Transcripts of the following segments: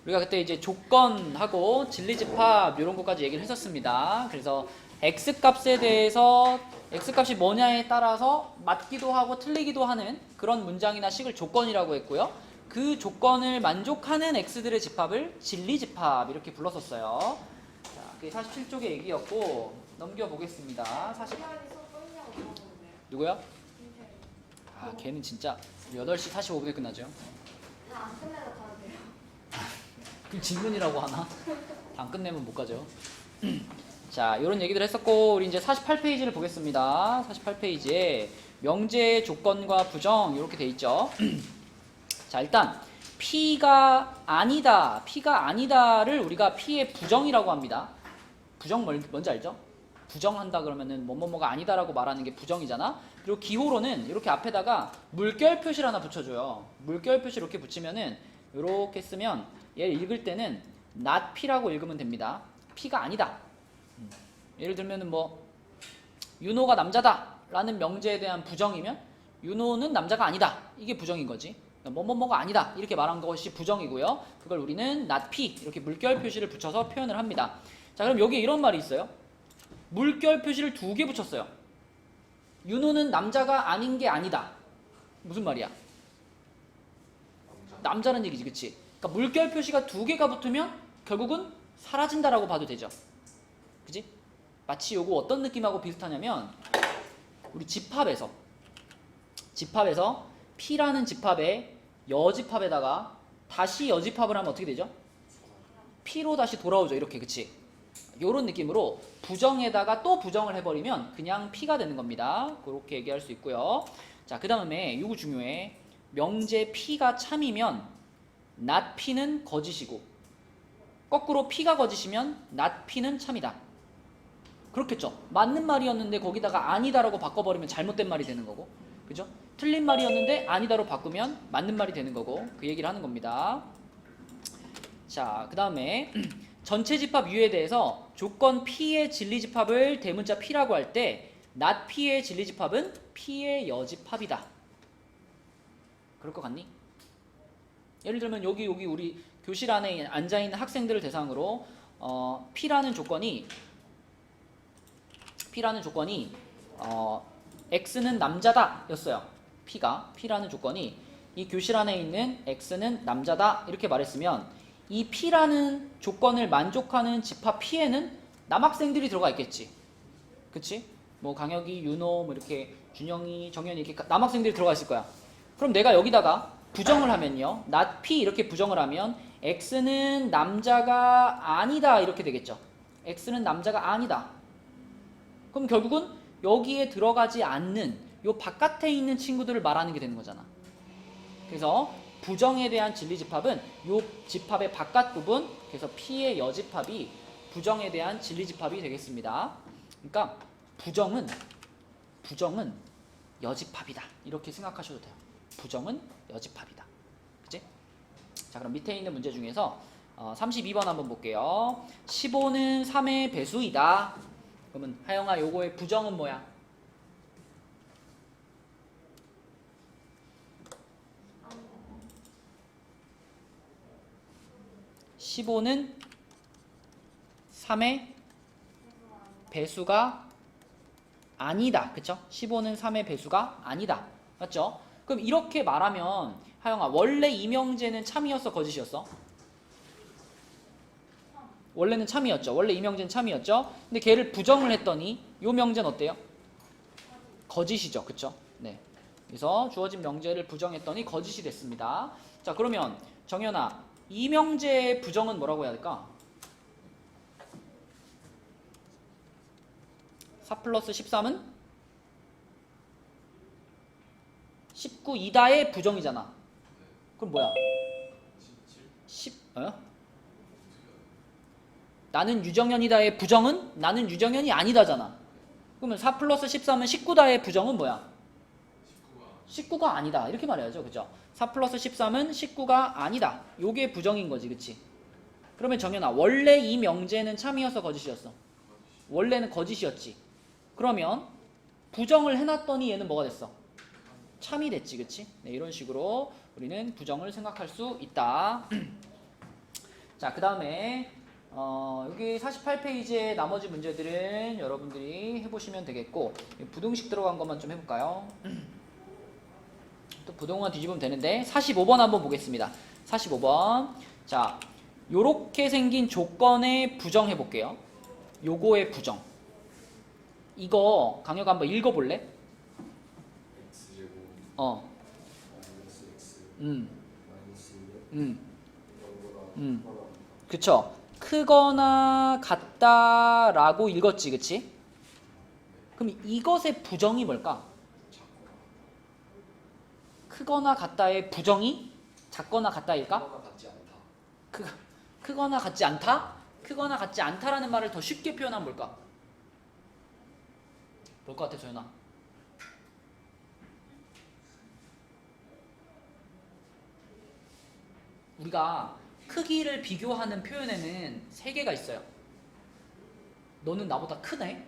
우리가 그때 이제 조건하고 진리집합 이런 것까지 얘기를 했었습니다. 그래서 x값에 대해서 x값이 뭐냐에 따라서 맞기도 하고 틀리기도 하는 그런 문장이나 식을 조건이라고 했고요. 그 조건을 만족하는 x들의 집합을 진리집합 이렇게 불렀었어요. 자, 그게 47쪽의 얘기였고 넘겨보겠습니다. 40... 누구요? 아, 걔는 진짜 8시 45분에 끝나죠. 안 끝내도 가도 돼요? 그럼 질문이라고 하나? 안 끝내면 못 가죠. 자, 이런 얘기들 했었고 우리 이제 48페이지를 보겠습니다. 48페이지에 명제 조건과 부정 이렇게 돼 있죠. 자, 일단 P가 아니다를 우리가 P의 부정이라고 합니다. 부정 뭔지 알죠? 부정한다 그러면은 뭐뭐뭐가 아니다라고 말하는 게 부정이잖아. 그리고 기호로는 이렇게 앞에다가 물결 표시를 하나 붙여줘요. 물결 표시 이렇게 붙이면은 이렇게 쓰면 얘를 읽을 때는 not P라고 읽으면 됩니다. P가 아니다. 예를 들면은 뭐 윤호가 남자다 라는 명제에 대한 부정이면 윤호는 남자가 아니다. 이게 부정인 거지. 뭐뭐뭐가 아니다 이렇게 말한 것이 부정이고요. 그걸 우리는 not P 이렇게 물결 표시를 붙여서 표현을 합니다. 자, 그럼 여기에 이런 말이 있어요. 물결 표시를 2개 붙였어요. 윤호는 남자가 아닌 게 아니다. 무슨 말이야? 남자는 얘기지, 그치? 그러니까 물결 표시가 2개가 붙으면 결국은 사라진다라고 봐도 되죠. 그치? 마치 요거 어떤 느낌하고 비슷하냐면 우리 집합에서 P라는 집합에 여집합에다가 다시 여집합을 하면 어떻게 되죠? P로 다시 돌아오죠. 이렇게, 그치? 요런 느낌으로 부정에다가 또 부정을 해버리면 그냥 P가 되는 겁니다. 그렇게 얘기할 수 있고요. 자, 그 다음에 요거 중요해. 명제 P가 참이면 not P는 거짓이고 거꾸로 P가 거짓이면 not P는 참이다. 그렇겠죠? 맞는 말이었는데 거기다가 아니다라고 바꿔버리면 잘못된 말이 되는 거고, 그죠? 틀린 말이었는데 아니다로 바꾸면 맞는 말이 되는 거고, 그 얘기를 하는 겁니다. 자, 그 다음에 전체 집합 U에 대해서 조건 P의 진리집합을 대문자 P라고 할 때 not P의 진리집합은 P의 여집합이다. 그럴 것 같니? 예를 들면 여기 우리 교실 안에 앉아있는 학생들을 대상으로 P라는 조건이 X는 남자다 였어요. P라는 조건이 이 교실 안에 있는 X는 남자다 이렇게 말했으면 이 P라는 조건을 만족하는 집합 P에는 남학생들이 들어가 있겠지. 그치? 뭐 강혁이, 윤호, 뭐 이렇게 준영이, 정현이 이렇게 남학생들이 들어가 있을 거야. 그럼 내가 여기다가 부정을 하면요. not P 이렇게 부정을 하면 X는 남자가 아니다 이렇게 되겠죠. X는 남자가 아니다. 그럼 결국은 여기에 들어가지 않는 요 바깥에 있는 친구들을 말하는 게 되는 거잖아. 그래서 부정에 대한 진리집합은 요 집합의 바깥 부분, 그래서 P의 여집합이 부정에 대한 진리집합이 되겠습니다. 그러니까 부정은 여집합이다. 이렇게 생각하셔도 돼요. 부정은 여집합이다. 그치? 자, 그럼 밑에 있는 문제 중에서 32번 한번 볼게요. 15는 3의 배수이다. 그러면 하영아 요거의 부정은 뭐야? 15는 3의 배수가 아니다. 그쵸? 15는 3의 배수가 아니다. 맞죠? 그럼 이렇게 말하면 하영아 원래 이 명제는 참이었어 거짓이었어? 원래는 참이었죠. 원래 이 명제는 참이었죠. 근데 걔를 부정을 했더니 이 명제는 어때요? 거짓이죠. 그쵸? 네. 그래서 주어진 명제를 부정했더니 거짓이 됐습니다. 자, 그러면 정연아 이 명제의 부정은 뭐라고 해야 될까? 4 플러스 13은 19이다의 부정이잖아. 그럼 뭐야? 10, 나는 유정현이다의 부정은 나는 유정현이 아니다잖아. 그러면 4 플러스 13은 19다의 부정은 뭐야? 19가 아니다. 이렇게 말해야죠. 그죠? 4 플러스 13은 19가 아니다. 요게 부정인 거지. 그치? 그러면 정연아 원래 이 명제는 참이어서 거짓이었어? 원래는 거짓이었지. 그러면 부정을 해놨더니 얘는 뭐가 됐어? 참이 됐지. 그치? 네, 이런 식으로 우리는 부정을 생각할 수 있다. 자, 그 다음에 여기 48페이지의 나머지 문제들은 여러분들이 해보시면 되겠고, 부등식 들어간 것만 좀 해볼까요? 또 부등호만 뒤집으면 되는데 45번 한번 보겠습니다. 45번. 자, 요렇게 생긴 조건의 부정 해볼게요. 요거의 부정. 이거 강혁 한번 읽어볼래? x제곱 마이너스 x 마이너스 0보다 그쵸. 크거나 같다라고 읽었지, 그치? 그럼 이것의 부정이 뭘까? 크거나 같다의 부정이 작거나 같다일까? 크거나 같지 않다. 크거나 같지 않다? 크거나 같지 않다라는 말을 더 쉽게 표현하면 뭘까? 뭘 것 같아, 조연아? 우리가 크기를 비교하는 표현에는 세 개가 있어요. 너는 나보다 크네?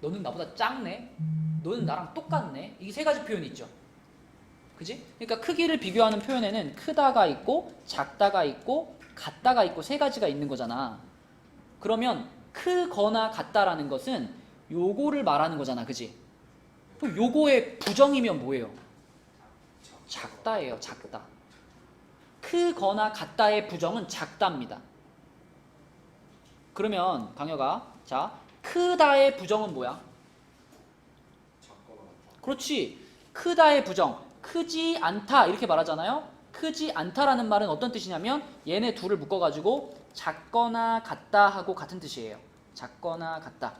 너는 나보다 작네? 너는 나랑 똑같네? 이게 세 가지 표현이 있죠. 그지? 그러니까 크기를 비교하는 표현에는 크다가 있고 작다가 있고 같다가 있고 세 가지가 있는 거잖아. 그러면 크거나 같다라는 것은 요거를 말하는 거잖아. 그지? 그럼 요거의 부정이면 뭐예요? 작다예요. 작다. 크거나 같다의 부정은 작답니다. 그러면 강혁아, 자, 크다의 부정은 뭐야? 작거나 같다. 그렇지. 크다의 부정, 크지 않다 이렇게 말하잖아요. 크지 않다라는 말은 어떤 뜻이냐면 얘네 둘을 묶어가지고 작거나 같다 하고 같은 뜻이에요. 작거나 같다.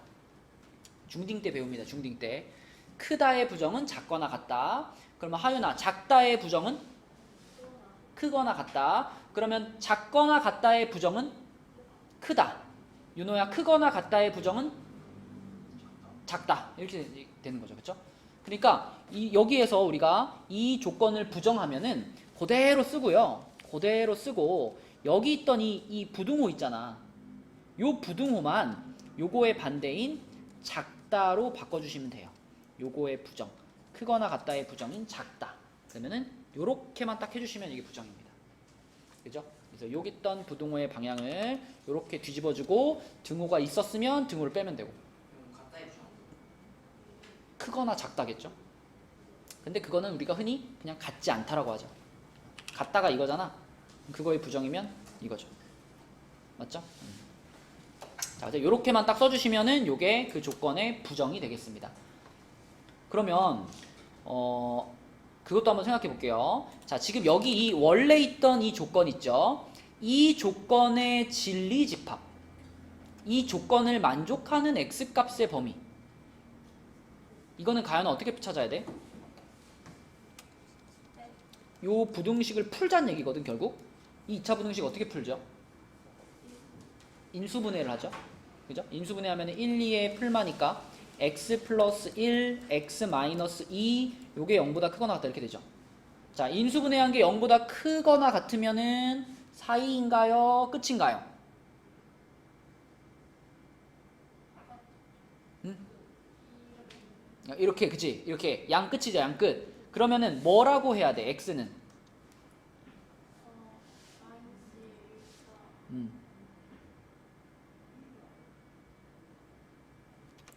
중딩 때 배웁니다. 중딩 때. 크다의 부정은 작거나 같다. 그러면 하윤아, 작다의 부정은 크거나 같다. 그러면 작거나 같다의 부정은 크다. 윤호야, 크거나 같다의 부정은 작다. 이렇게 되는 거죠. 그렇죠? 그러니까 여기에서 우리가 이 조건을 부정하면은 그대로 쓰고요. 그대로 쓰고 여기 있던 이 부등호 있잖아. 요 부등호만 요거의 반대인 작다로 바꿔주시면 돼요. 요거의 부정. 크거나 같다의 부정인 작다. 그러면은 요렇게만 딱 해주시면 이게 부정입니다. 그죠? 그래서 여기 있던 부등호의 방향을 요렇게 뒤집어주고 등호가 있었으면 등호를 빼면 되고. 가까이 부정. 크거나 작다겠죠? 근데 그거는 우리가 흔히 그냥 같지 않다라고 하죠. 같다가 이거잖아. 그거의 부정이면 이거죠. 맞죠? 자, 이제 요렇게만 딱 써주시면은 요게 그 조건의 부정이 되겠습니다. 그러면 그것도 한번 생각해 볼게요. 자, 지금 여기 이 원래 있던 이 조건 있죠? 이 조건의 진리집합, 이 조건을 만족하는 x값의 범위, 이거는 가연아 어떻게 찾아야 돼? 요 부등식을 풀자는 얘기거든. 결국 이 2차 부등식 어떻게 풀죠? 인수분해를 하죠. 그죠? 인수분해하면 1, 2의 풀마니까 x 플러스 1, x 마이너스 2 요게 0보다 크거나 같다 이렇게 되죠. 자, 인수분해한 게 0보다 크거나 같으면은 사이인가요? 끝인가요? 응? 이렇게, 그치? 이렇게 양 끝이죠. 양 끝. 그러면은 뭐라고 해야 돼? x는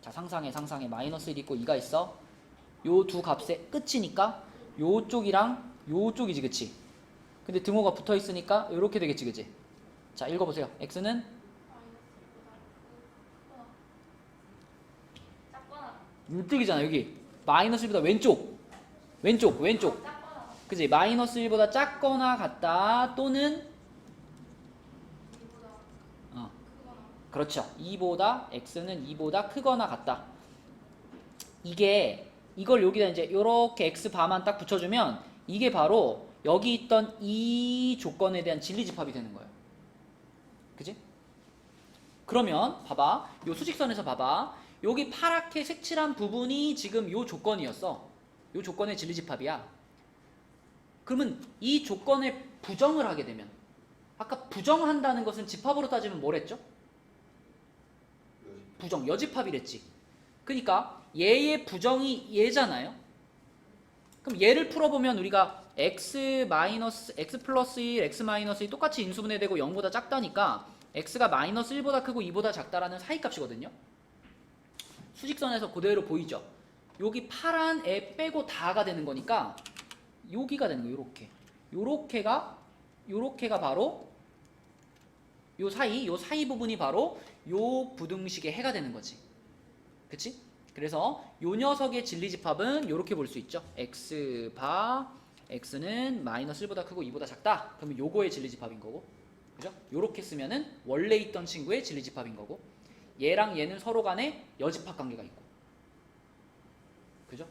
자, 상상해. 마이너스 1 있고 2가 있어. 요 두 값의 끝이니까 요쪽이랑 요쪽이지, 그치? 근데 등호가 붙어 있으니까 요렇게 되겠지, 그치? 자, 읽어보세요. x는 작거나 이쪽이잖아. 여기 마이너스 1보다 왼쪽. 작거나 그치? 마이너스 1보다 작거나 같다. 또는 크거나 그렇죠. 2보다 x는 2보다 크거나 같다. 이걸 여기다 이제 요렇게 x 바만 딱 붙여주면 이게 바로 여기 있던 이 조건에 대한 진리집합이 되는 거예요. 그지? 그러면 봐봐. 요 수직선에서 봐봐. 여기 파랗게 색칠한 부분이 지금 요 조건이었어. 요 조건의 진리집합이야. 그러면 이 조건에 부정을 하게 되면 아까 부정한다는 것은 집합으로 따지면 뭐랬죠? 부정, 여집합이랬지. 그러니까 얘의 부정이 얘잖아요. 그럼 얘를 풀어보면 우리가 x 마이너스 x 플러스 1, x 마이너스 1 똑같이 인수분해되고 0보다 작다니까 x가 마이너스 1보다 크고 2보다 작다라는 사이값이거든요. 수직선에서 그대로 보이죠? 여기 파란 애 빼고 다가 되는 거니까 여기가 되는 거예요. 요렇게가 바로 요 사이 부분이 바로 요 부등식의 해가 되는 거지. 그치? 그래서 요 녀석의 진리집합은 요렇게 볼 수 있죠. x 바 x는 마이너스 1보다 크고 2보다 작다. 그러면 요거의 진리집합인 거고. 그죠? 요렇게 쓰면은 원래 있던 친구의 진리집합인 거고. 얘랑 얘는 서로 간에 여집합 관계가 있고. 그죠?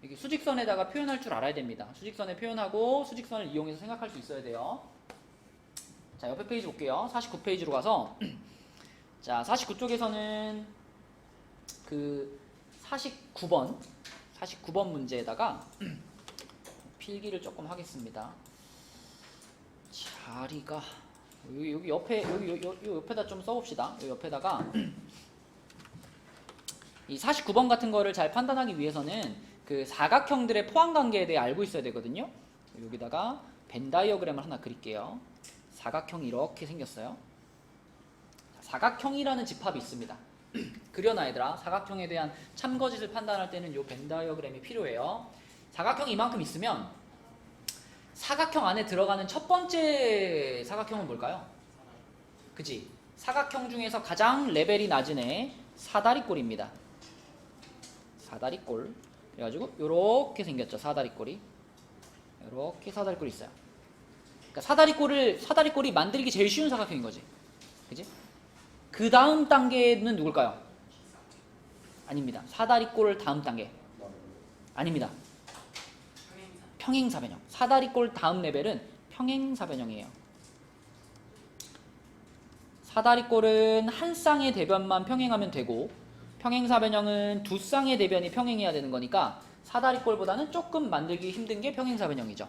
이게 수직선에다가 표현할 줄 알아야 됩니다. 수직선에 표현하고 수직선을 이용해서 생각할 수 있어야 돼요. 자, 옆에 페이지 볼게요. 49페이지로 가서 자, 49쪽에서는 그 49번 문제에다가 필기를 조금 하겠습니다. 자리가 여기 옆에 여기 옆에다 좀 써봅시다. 여기 옆에다가 이 49번 같은 거를 잘 판단하기 위해서는 그 사각형들의 포함 관계에 대해 알고 있어야 되거든요. 여기다가 벤 다이어그램을 하나 그릴게요. 사각형이 이렇게 생겼어요. 사각형이라는 집합이 있습니다. 그려놔 얘들아. 사각형에 대한 참거짓을 판단할 때는 요 벤 다이어그램이 필요해요. 사각형이 이만큼 있으면 사각형 안에 들어가는 첫 번째 사각형은 뭘까요? 그치? 사각형 중에서 가장 레벨이 낮은 애 사다리꼴입니다. 사다리꼴. 그래가지고 요렇게 생겼죠. 사다리꼴이. 요렇게 사다리꼴이 있어요. 그러니까 사다리꼴이 만들기 제일 쉬운 사각형인 거지. 그치? 그 다음 단계는 누굴까요? 아닙니다. 사다리꼴 다음 단계. 아닙니다. 평행사변형. 사다리꼴 다음 레벨은 평행사변형이에요. 사다리꼴은 한 쌍의 대변만 평행하면 되고 평행사변형은 두 쌍의 대변이 평행해야 되는 거니까 사다리꼴보다는 조금 만들기 힘든 게 평행사변형이죠.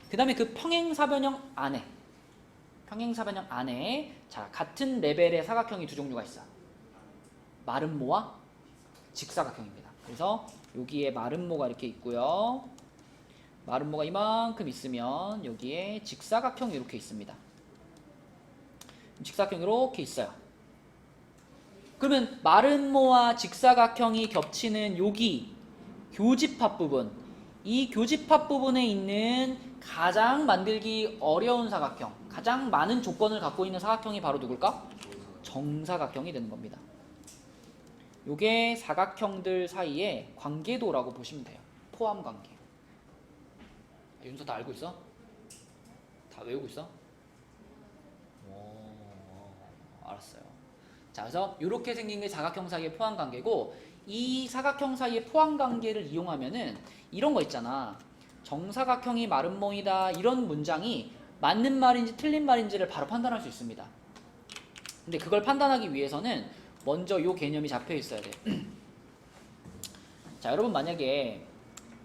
그 다음에 그 평행사변형 안에 자, 같은 레벨의 사각형이 두 종류가 있어요. 마름모와 직사각형입니다. 그래서 여기에 마름모가 이렇게 있고요. 마름모가 이만큼 있으면 여기에 직사각형이 이렇게 있습니다. 직사각형이 이렇게 있어요. 그러면 마름모와 직사각형이 겹치는 여기 교집합 부분, 이 교집합 부분에 있는 가장 만들기 어려운 사각형, 가장 많은 조건을 갖고 있는 사각형이 바로 누굴까? 정사각형이 되는 겁니다. 요게 사각형들 사이의 관계도라고 보시면 돼요. 포함 관계. 윤서 다 알고 있어? 다 외우고 있어? 오, 알았어요. 자, 그래서 이렇게 생긴 게 사각형 사이의 포함 관계고, 이 사각형 사이의 포함 관계를 이용하면은 이런 거 있잖아. 정사각형이 마름모이다 이런 문장이 맞는 말인지 틀린 말인지를 바로 판단할 수 있습니다. 근데 그걸 판단하기 위해서는 먼저 이 개념이 잡혀 있어야 돼. 자, 여러분 만약에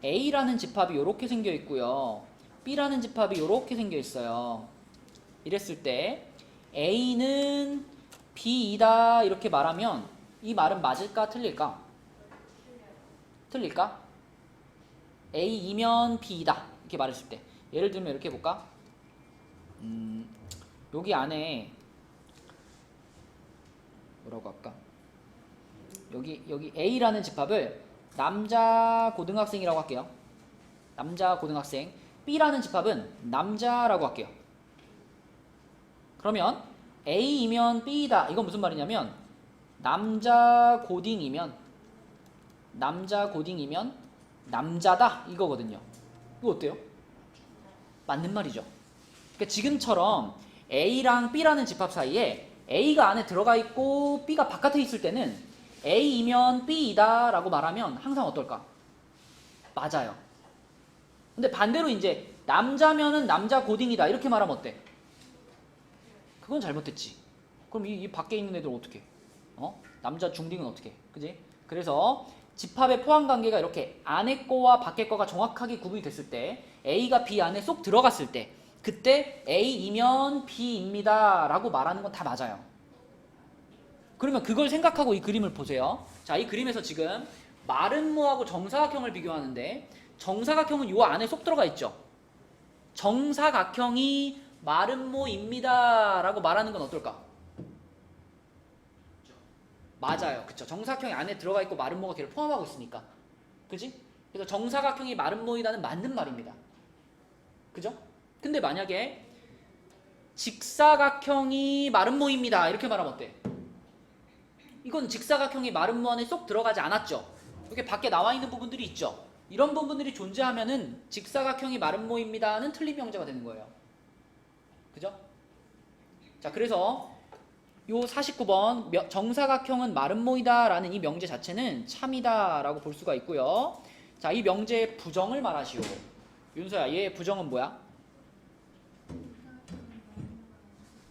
A라는 집합이 이렇게 생겨 있고요. B라는 집합이 이렇게 생겨 있어요. 이랬을 때 A는 B이다 이렇게 말하면 이 말은 맞을까 틀릴까? 틀릴까? A이면 B이다 이렇게 말했을 때 예를 들면 이렇게 해볼까? 여기 안에 뭐라고 할까? 여기 A라는 집합을 남자 고등학생이라고 할게요. 남자 고등학생. B라는 집합은 남자라고 할게요. 그러면 A이면 B이다. 이건 무슨 말이냐면 남자 고딩이면 남자다 이거거든요. 이거 어때요? 맞는 말이죠. 그러니까 지금처럼 A랑 B라는 집합 사이에 A가 안에 들어가 있고 B가 바깥에 있을 때는 A이면 B이다 라고 말하면 항상 어떨까? 맞아요. 근데 반대로 이제 남자면은 남자 고딩이다 이렇게 말하면 어때? 그건 잘못됐지. 그럼 이 밖에 있는 애들 어떻게? 남자 중딩은 어떻게? 그지? 그래서 집합의 포함 관계가 이렇게 안에 거와 밖에 거가 정확하게 구분이 됐을 때 A가 B 안에 쏙 들어갔을 때 그때 A이면 B입니다 라고 말하는 건 다 맞아요. 그러면 그걸 생각하고 이 그림을 보세요. 자, 이 그림에서 지금 마름모하고 정사각형을 비교하는데 정사각형은 요 안에 쏙 들어가 있죠. 정사각형이 마름모입니다 라고 말하는 건 어떨까? 맞아요. 그쵸. 정사각형이 안에 들어가 있고 마름모가 걔를 포함하고 있으니까. 그지? 그래서 정사각형이 마름모이다는 맞는 말입니다. 그죠? 근데 만약에 직사각형이 마름모입니다 이렇게 말하면 어때? 이건 직사각형이 마름모 안에 쏙 들어가지 않았죠. 이렇게 밖에 나와 있는 부분들이 있죠. 이런 부분들이 존재하면은 직사각형이 마름모입니다는 틀린 명제가 되는 거예요. 그죠? 자, 그래서 요 49번 정사각형은 마름모이다 라는 이 명제 자체는 참이다 라고 볼 수가 있고요. 자, 이 명제의 부정을 말하시오. 윤서야, 얘의 부정은 뭐야?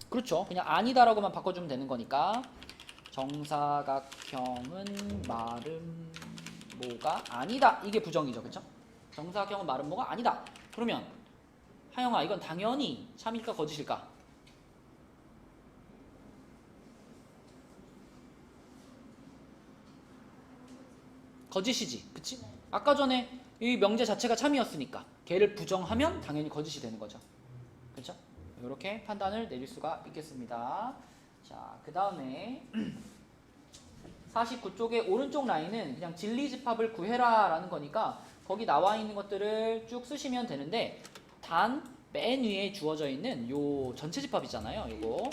그렇죠. 그냥 아니다라고만 바꿔주면 되는 거니까 정사각형은 마름모가 아니다. 이게 부정이죠. 그렇죠? 정사각형은 마름모가 아니다. 그러면 하영아, 이건 당연히 참일까 거짓일까? 거짓이지. 그치? 아까 전에 이 명제 자체가 참이었으니까 걔를 부정하면 당연히 거짓이 되는 거죠. 그렇죠? 이렇게 판단을 내릴 수가 있겠습니다. 자, 그 다음에 49쪽의 오른쪽 라인은 그냥 진리집합을 구해라 라는 거니까 거기 나와 있는 것들을 쭉 쓰시면 되는데 단 맨 위에 주어져 있는 요 전체집합 있잖아요. 요거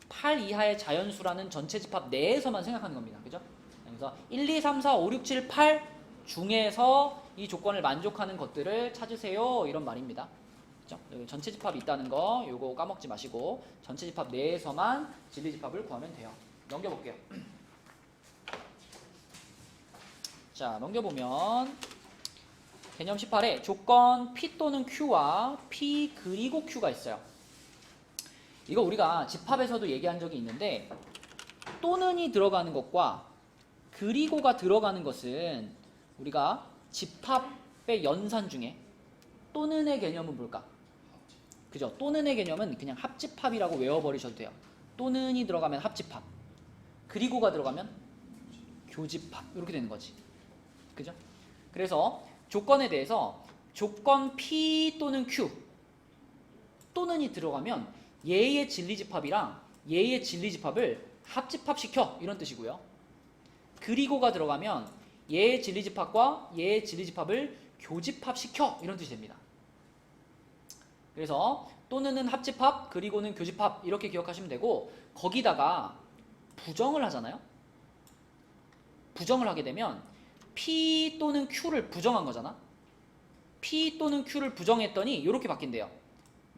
8 이하의 자연수라는 전체집합 내에서만 생각하는 겁니다. 그죠? 그래서 1, 2, 3, 4, 5, 6, 7, 8 중에서 이 조건을 만족하는 것들을 찾으세요. 이런 말입니다. 그죠? 여기 전체 집합이 있다는 거 요거 까먹지 마시고 전체 집합 내에서만 진리 집합을 구하면 돼요. 넘겨볼게요. 자, 넘겨보면 개념 18에 조건 P 또는 Q와 P 그리고 Q가 있어요. 이거 우리가 집합에서도 얘기한 적이 있는데 또는이 들어가는 것과 그리고가 들어가는 것은 우리가 집합의 연산 중에 또는의 개념은 뭘까? 그죠? 또는의 개념은 그냥 합집합이라고 외워버리셔도 돼요. 또는이 들어가면 합집합, 그리고가 들어가면 교집합 이렇게 되는 거지. 그죠? 그래서 조건에 대해서 조건 P 또는 Q 또는이 들어가면 얘의 진리집합이랑 얘의 진리집합을 합집합시켜 이런 뜻이고요. 그리고가 들어가면 얘의 진리집합과 얘의 진리집합을 교집합시켜 이런 뜻이 됩니다. 그래서 또는은 합집합, 그리고는 교집합 이렇게 기억하시면 되고 거기다가 부정을 하잖아요. 부정을 하게 되면 P 또는 Q를 부정한 거잖아. P 또는 Q를 부정했더니 이렇게 바뀐대요.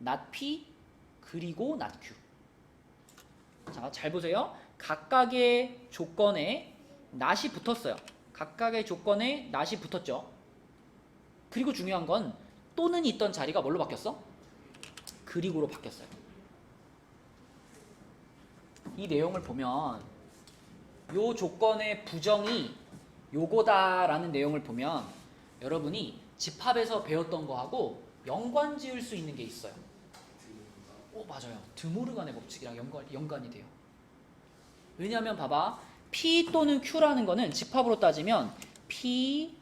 not P 그리고 not Q. 자, 잘 보세요. 각각의 조건에 not이 붙었어요. 각각의 조건에 not이 붙었죠. 그리고 중요한 건 또는 있던 자리가 뭘로 바뀌었어? 그리고로 바뀌었어요. 이 내용을 보면 요 조건의 부정이 요거다라는 내용을 보면 여러분이 집합에서 배웠던 거하고 연관 지을 수 있는 게 있어요. 맞아요. 드모르간의 법칙이랑 연관이 돼요. 왜냐하면 봐봐. P 또는 Q라는 거는 집합으로 따지면 P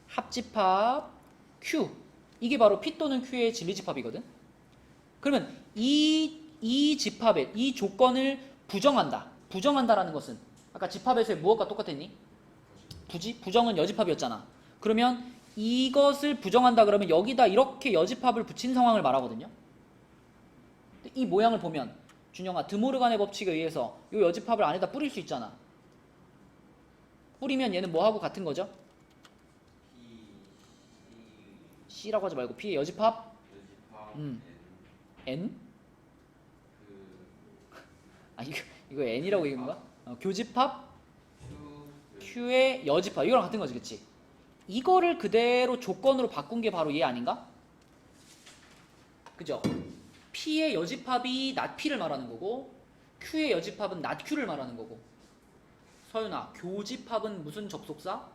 합집합 Q 이게 바로 P 또는 Q의 진리집합이거든. 그러면 이 집합에 이 조건을 부정한다라는 것은 아까 집합에서의 무엇과 똑같았니? 부정은 여집합이었잖아. 그러면 이것을 부정한다 그러면 여기다 이렇게 여집합을 붙인 상황을 말하거든요. 이 모양을 보면 준영아 드모르간의 법칙에 의해서 이 여집합을 안에다 뿌릴 수 있잖아. 뿌리면 얘는 뭐하고 같은 거죠? C라고 하지 말고 P의 여집합 N? 이거 N이라고 얘기한 거야? 교집합 Q의 여집합 이거랑 같은 거지. 그치? 이거를 그대로 조건으로 바꾼 게 바로 얘 아닌가? 그죠? P의 여집합이 not P를 말하는 거고 Q의 여집합은 not Q를 말하는 거고. 서윤아, 교집합은 무슨 접속사?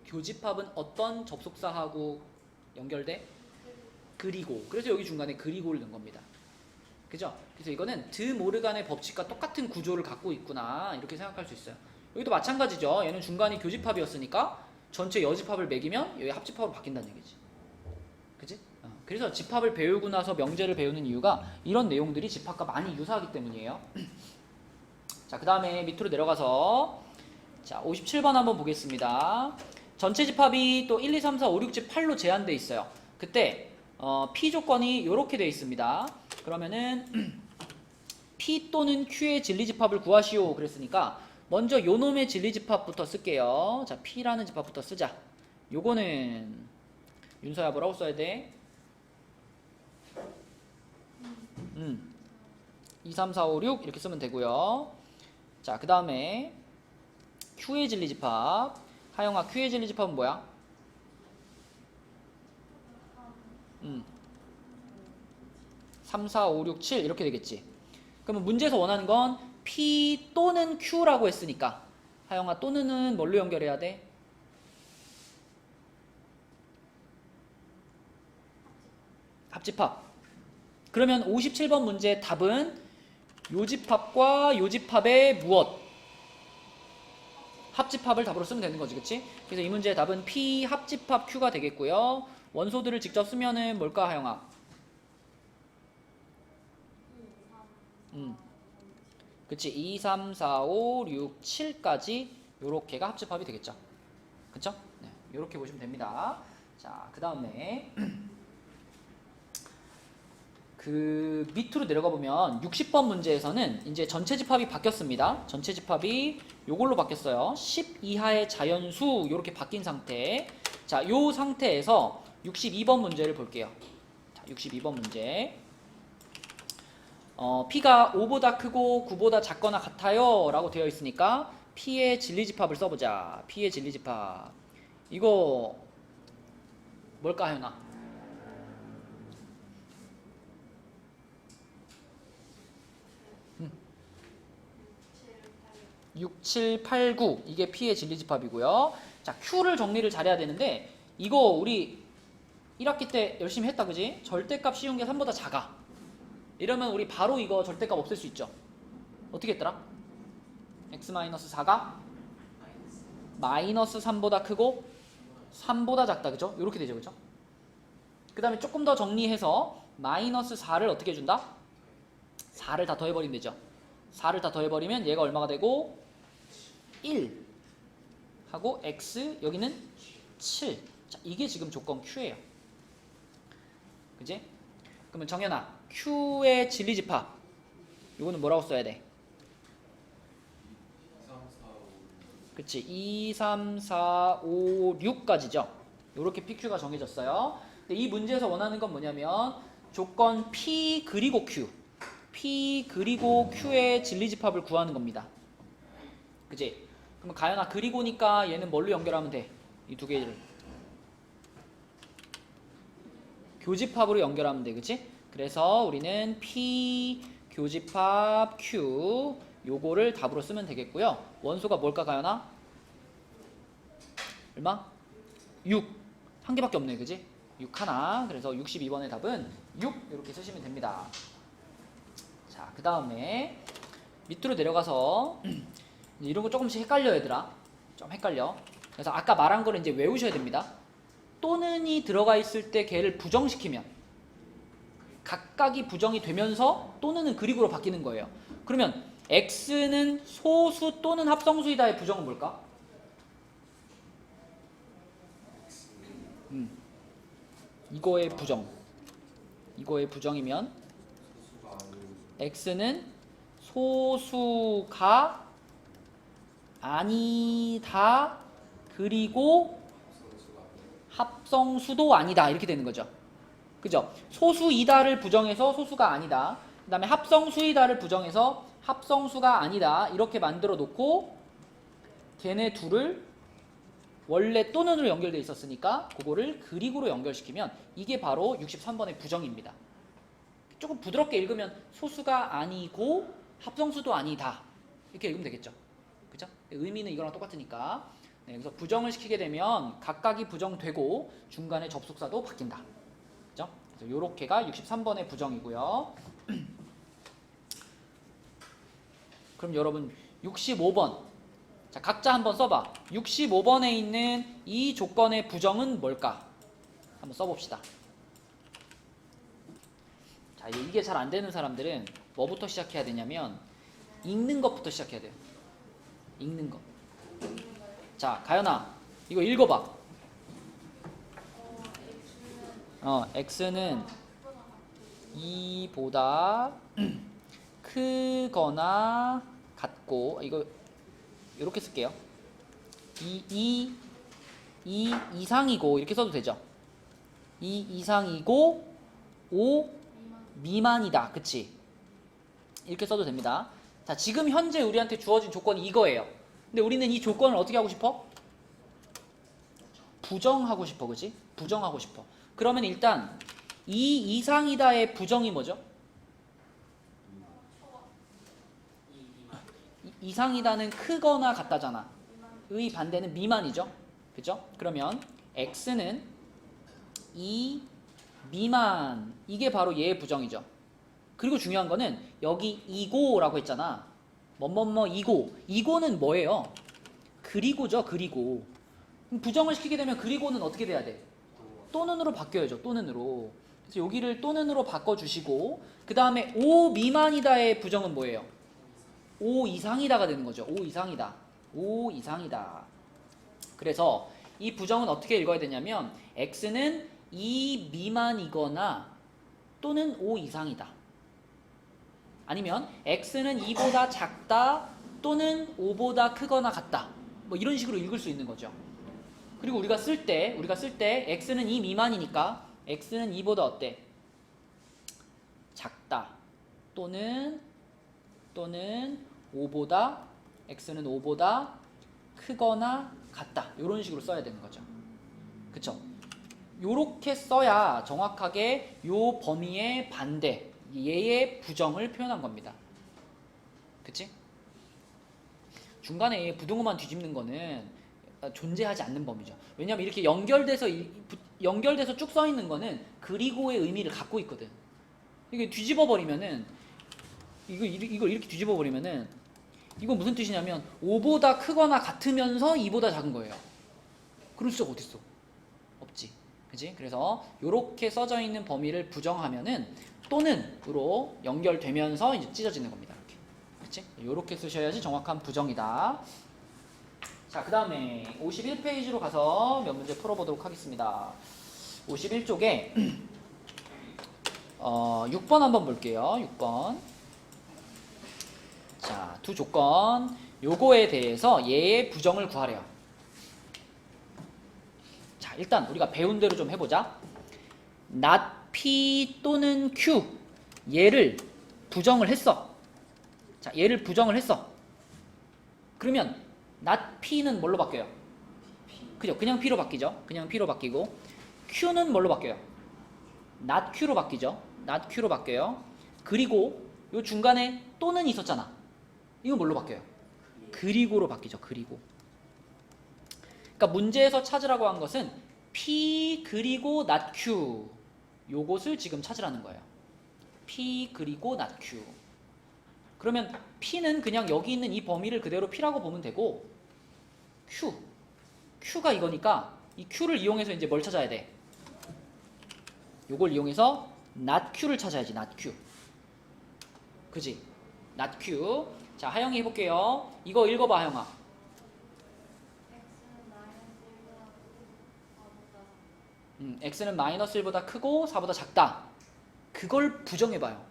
교집합은 어떤 접속사하고 연결돼? 그리고. 그래서 여기 중간에 그리고를 넣은 겁니다. 그죠? 그래서 이거는 드모르간의 법칙과 똑같은 구조를 갖고 있구나 이렇게 생각할 수 있어요. 여기도 마찬가지죠. 얘는 중간이 교집합이었으니까 전체 여집합을 매기면 여기 합집합으로 바뀐다는 얘기지. 그지? 그래서 집합을 배우고 나서 명제를 배우는 이유가 이런 내용들이 집합과 많이 유사하기 때문이에요. 자, 그 다음에 밑으로 내려가서 자 57번 한번 보겠습니다. 전체 집합이 또 1, 2, 3, 4, 5, 6, 7, 8로 제한돼 있어요. 그때 P 조건이 이렇게 돼 있습니다. 그러면은 P 또는 Q의 진리집합을 구하시오 그랬으니까 먼저 요놈의 진리집합부터 쓸게요. 자, P라는 집합부터 쓰자. 요거는 윤서야 뭐라고 써야 돼? 2, 3, 4, 5, 6 이렇게 쓰면 되고요. 자, 그 다음에 Q의 진리집합. 하영아, Q의 진리집합은 뭐야? 3, 4, 5, 6, 7 이렇게 되겠지. 그러면 문제에서 원하는 건 P 또는 Q라고 했으니까 하영아 또는은 뭘로 연결해야 돼? 합집합. 그러면 57번 문제의 답은 요 집합과 요 집합의 무엇? 합집합을 답으로 쓰면 되는 거지, 그치? 그래서 이 문제의 답은 P 합집합 Q가 되겠고요. 원소들을 직접 쓰면은 뭘까, 하영아? 그치? 2, 3, 4, 5, 6, 7까지 요렇게가 합집합이 되겠죠. 그쵸? 네, 요렇게 보시면 됩니다. 자, 그 다음에 그 밑으로 내려가 보면 60번 문제에서는 이제 전체 집합이 바뀌었습니다. 전체 집합이 요걸로 바뀌었어요. 10 이하의 자연수 요렇게 바뀐 상태. 자, 요 상태에서 62번 문제를 볼게요. 자, 62번 문제. P가 5보다 크고 9보다 작거나 같아요 라고 되어 있으니까 P의 진리집합을 써보자. P의 진리집합. 이거 뭘까, 하연아? 6, 7, 8, 9 이게 P의 진리집합이고요. 자, Q를 정리를 잘해야 되는데 이거 우리 1학기 때 열심히 했다, 그지? 절대값 씌운 게 3보다 작아. 이러면 우리 바로 이거 절대값 없앨 수 있죠. 어떻게 했더라? x-4가 마이너스 3보다 크고 3보다 작다, 그죠? 이렇게 되죠, 그죠? 그 다음에 조금 더 정리해서 마이너스 4를 어떻게 해준다? 4를 다 더해버리면 되죠. 4를 다 더해버리면 얘가 얼마가 되고 1 하고 x 여기는 7. 자, 이게 지금 조건 Q예요. 그지? 그러면 정연아, Q의 진리집합 이거는 뭐라고 써야 돼? 2, 3, 4, 5, 6. 그치? 2, 3, 4, 5, 6까지죠. 이렇게 PQ가 정해졌어요. 근데 이 문제에서 원하는 건 뭐냐면 조건 P 그리고 Q, P 그리고 Q의 진리집합을 구하는 겁니다. 그치? 그러면 가연아, 그리고니까 얘는 뭘로 연결하면 돼? 이 두 개를 교집합으로 연결하면 돼, 그치? 그래서 우리는 P 교집합 Q 요거를 답으로 쓰면 되겠고요. 원소가 뭘까, 가연아? 얼마? 6. 한 개밖에 없네, 그지? 6 하나. 그래서 62번의 답은 6 이렇게 쓰시면 됩니다. 자, 그 다음에 밑으로 내려가서 이런 거 조금씩 헷갈려, 얘들아. 좀 헷갈려. 그래서 아까 말한 거를 이제 외우셔야 됩니다. 또는이 들어가 있을 때 걔를 부정시키면 각각이 부정이 되면서 또는은 그리고로 바뀌는 거예요. 그러면 x는 소수 또는 합성수이다의 부정은 뭘까? 이거의 부정. 이거의 부정이면 소수가 아니고 x는 소수가 아니다. 그리고 소수가 아니고 합성수도 아니다. 이렇게 되는 거죠. 그죠? 소수이다를 부정해서 소수가 아니다. 그 다음에 합성수이다를 부정해서 합성수가 아니다. 이렇게 만들어 놓고 걔네 둘을 원래 또는으로 연결되어 있었으니까 그거를 그리고로 연결시키면 이게 바로 63번의 부정입니다. 조금 부드럽게 읽으면 소수가 아니고 합성수도 아니다. 이렇게 읽으면 되겠죠. 그죠? 의미는 이거랑 똑같으니까. 네, 그래서 부정을 시키게 되면 각각이 부정되고 중간에 접속사도 바뀐다. 그죠? 그래서 요렇게가 63번의 부정이고요. 그럼 여러분 65번. 자, 각자 한번 써봐. 65번에 있는 이 조건의 부정은 뭘까? 한번 써봅시다. 자, 이게 잘 안 되는 사람들은 뭐부터 시작해야 되냐면 읽는 것부터 시작해야 돼요. 읽는 거. 자, 가연아, 이거 읽어봐. x는 2보다 크거나 같고, 이거 이렇게 쓸게요. 2 이상이고 이렇게 써도 되죠. 2 이상이고 5 미만이다. 그치? 이렇게 써도 됩니다. 자, 지금 현재 우리한테 주어진 조건이 이거예요. 근데 우리는 이 조건을 어떻게 하고 싶어? 부정하고 싶어. 그치? 부정하고 싶어. 그러면 일단 2 이상이다의 부정이 뭐죠? 이상이다는 크거나 같다잖아. 의 반대는 미만이죠. 그죠? 그러면 x는 2 미만. 이게 바로 얘의 부정이죠. 그리고 중요한 거는 여기 이고라고 했잖아. 뭐뭐뭐 이고. 이고는 뭐예요? 그리고죠. 그리고. 그럼 부정을 시키게 되면 그리고는 어떻게 돼야 돼? 또는으로 바뀌어야죠. 또는으로. 그래서 여기를 또는으로 바꿔주시고, 그 다음에 5 미만이다의 부정은 뭐예요? 5 이상이다가 되는 거죠. 5 이상이다. 5 이상이다. 그래서 이 부정은 어떻게 읽어야 되냐면 x는 2 미만이거나 또는 5 이상이다. 아니면 x는 2보다 작다 또는 5보다 크거나 같다. 뭐 이런 식으로 읽을 수 있는 거죠. 그리고 우리가 쓸 때 x는 2 미만이니까 x는 2보다 어때? 작다. 또는 5보다 x는 5보다 크거나 같다. 이런 식으로 써야 되는 거죠. 그쵸? 요렇게 써야 정확하게 요 범위의 반대, 얘의 부정을 표현한 겁니다. 그치? 중간에 부등호만 뒤집는 거는 존재하지 않는 범위죠. 왜냐면 이렇게 연결돼서 쭉 써 있는 거는 그리고의 의미를 갖고 있거든. 이게 뒤집어 버리면은 이걸 이렇게 뒤집어 버리면은 이건 무슨 뜻이냐면 5보다 크거나 같으면서 2보다 작은 거예요. 그런 숫자가 어딨어? 없지. 그치? 그래서 이렇게 써져 있는 범위를 부정하면은 또는으로 연결되면서 이제 찢어지는 겁니다. 이렇게. 그치? 이렇게 쓰셔야지 정확한 부정이다. 자, 그 다음에 51페이지로 가서 몇 문제 풀어보도록 하겠습니다. 51쪽에 6번 한번 볼게요. 6번. 자, 두 조건. 요거에 대해서 얘의 부정을 구하래요. 자, 일단 우리가 배운 대로 좀 해보자. not p 또는 q. 얘를 부정을 했어. 자, 얘를 부정을 했어. 그러면 not p는 뭘로 바뀌어요? 그죠? 그냥 p로 바뀌죠. 그냥 p로 바뀌고 q는 뭘로 바뀌어요? not q로 바뀌죠. not q로 바뀌어요. 그리고 요 중간에 또는 있었잖아. 이건 뭘로 바뀌어요? 그리고로 바뀌죠. 그리고. 그러니까 문제에서 찾으라고 한 것은 p 그리고 not q. 요것을 지금 찾으라는 거예요. p 그리고 not q. 그러면 p는 그냥 여기 있는 이 범위를 그대로 p라고 보면 되고 q가 이거니까 이 q를 이용해서 이제 뭘 찾아야 돼? 요걸 이용해서 not q를 찾아야지. not q. 그지? not q. 자, 하영이 해볼게요. 이거 읽어봐, 하영아. x는 마이너스 1보다 크고 4보다 작다. 그걸 부정해봐요.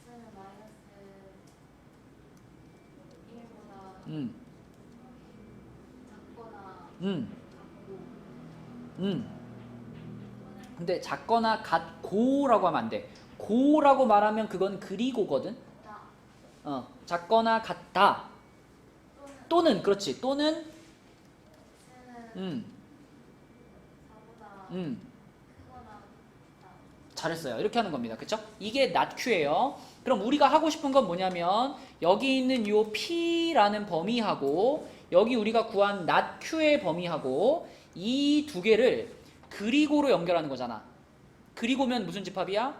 x는 마이너스 1보다 음, 작거나 음, 같고 근데 작거나 같고라고 하면 안 돼. 고라고 말하면 그건 그리고거든. 나 작거나 같다. 또는 그렇지. 또는 x는 음, 4보다 음. 크거나 같다. 잘했어요. 이렇게 하는 겁니다. 그쵸? 이게 not q예요. 그럼 우리가 하고 싶은 건 뭐냐면 여기 있는 요 p라는 범위하고 여기 우리가 구한 not q의 범위하고 이 두 개를 그리고로 연결하는 거잖아. 그리고면 무슨 집합이야?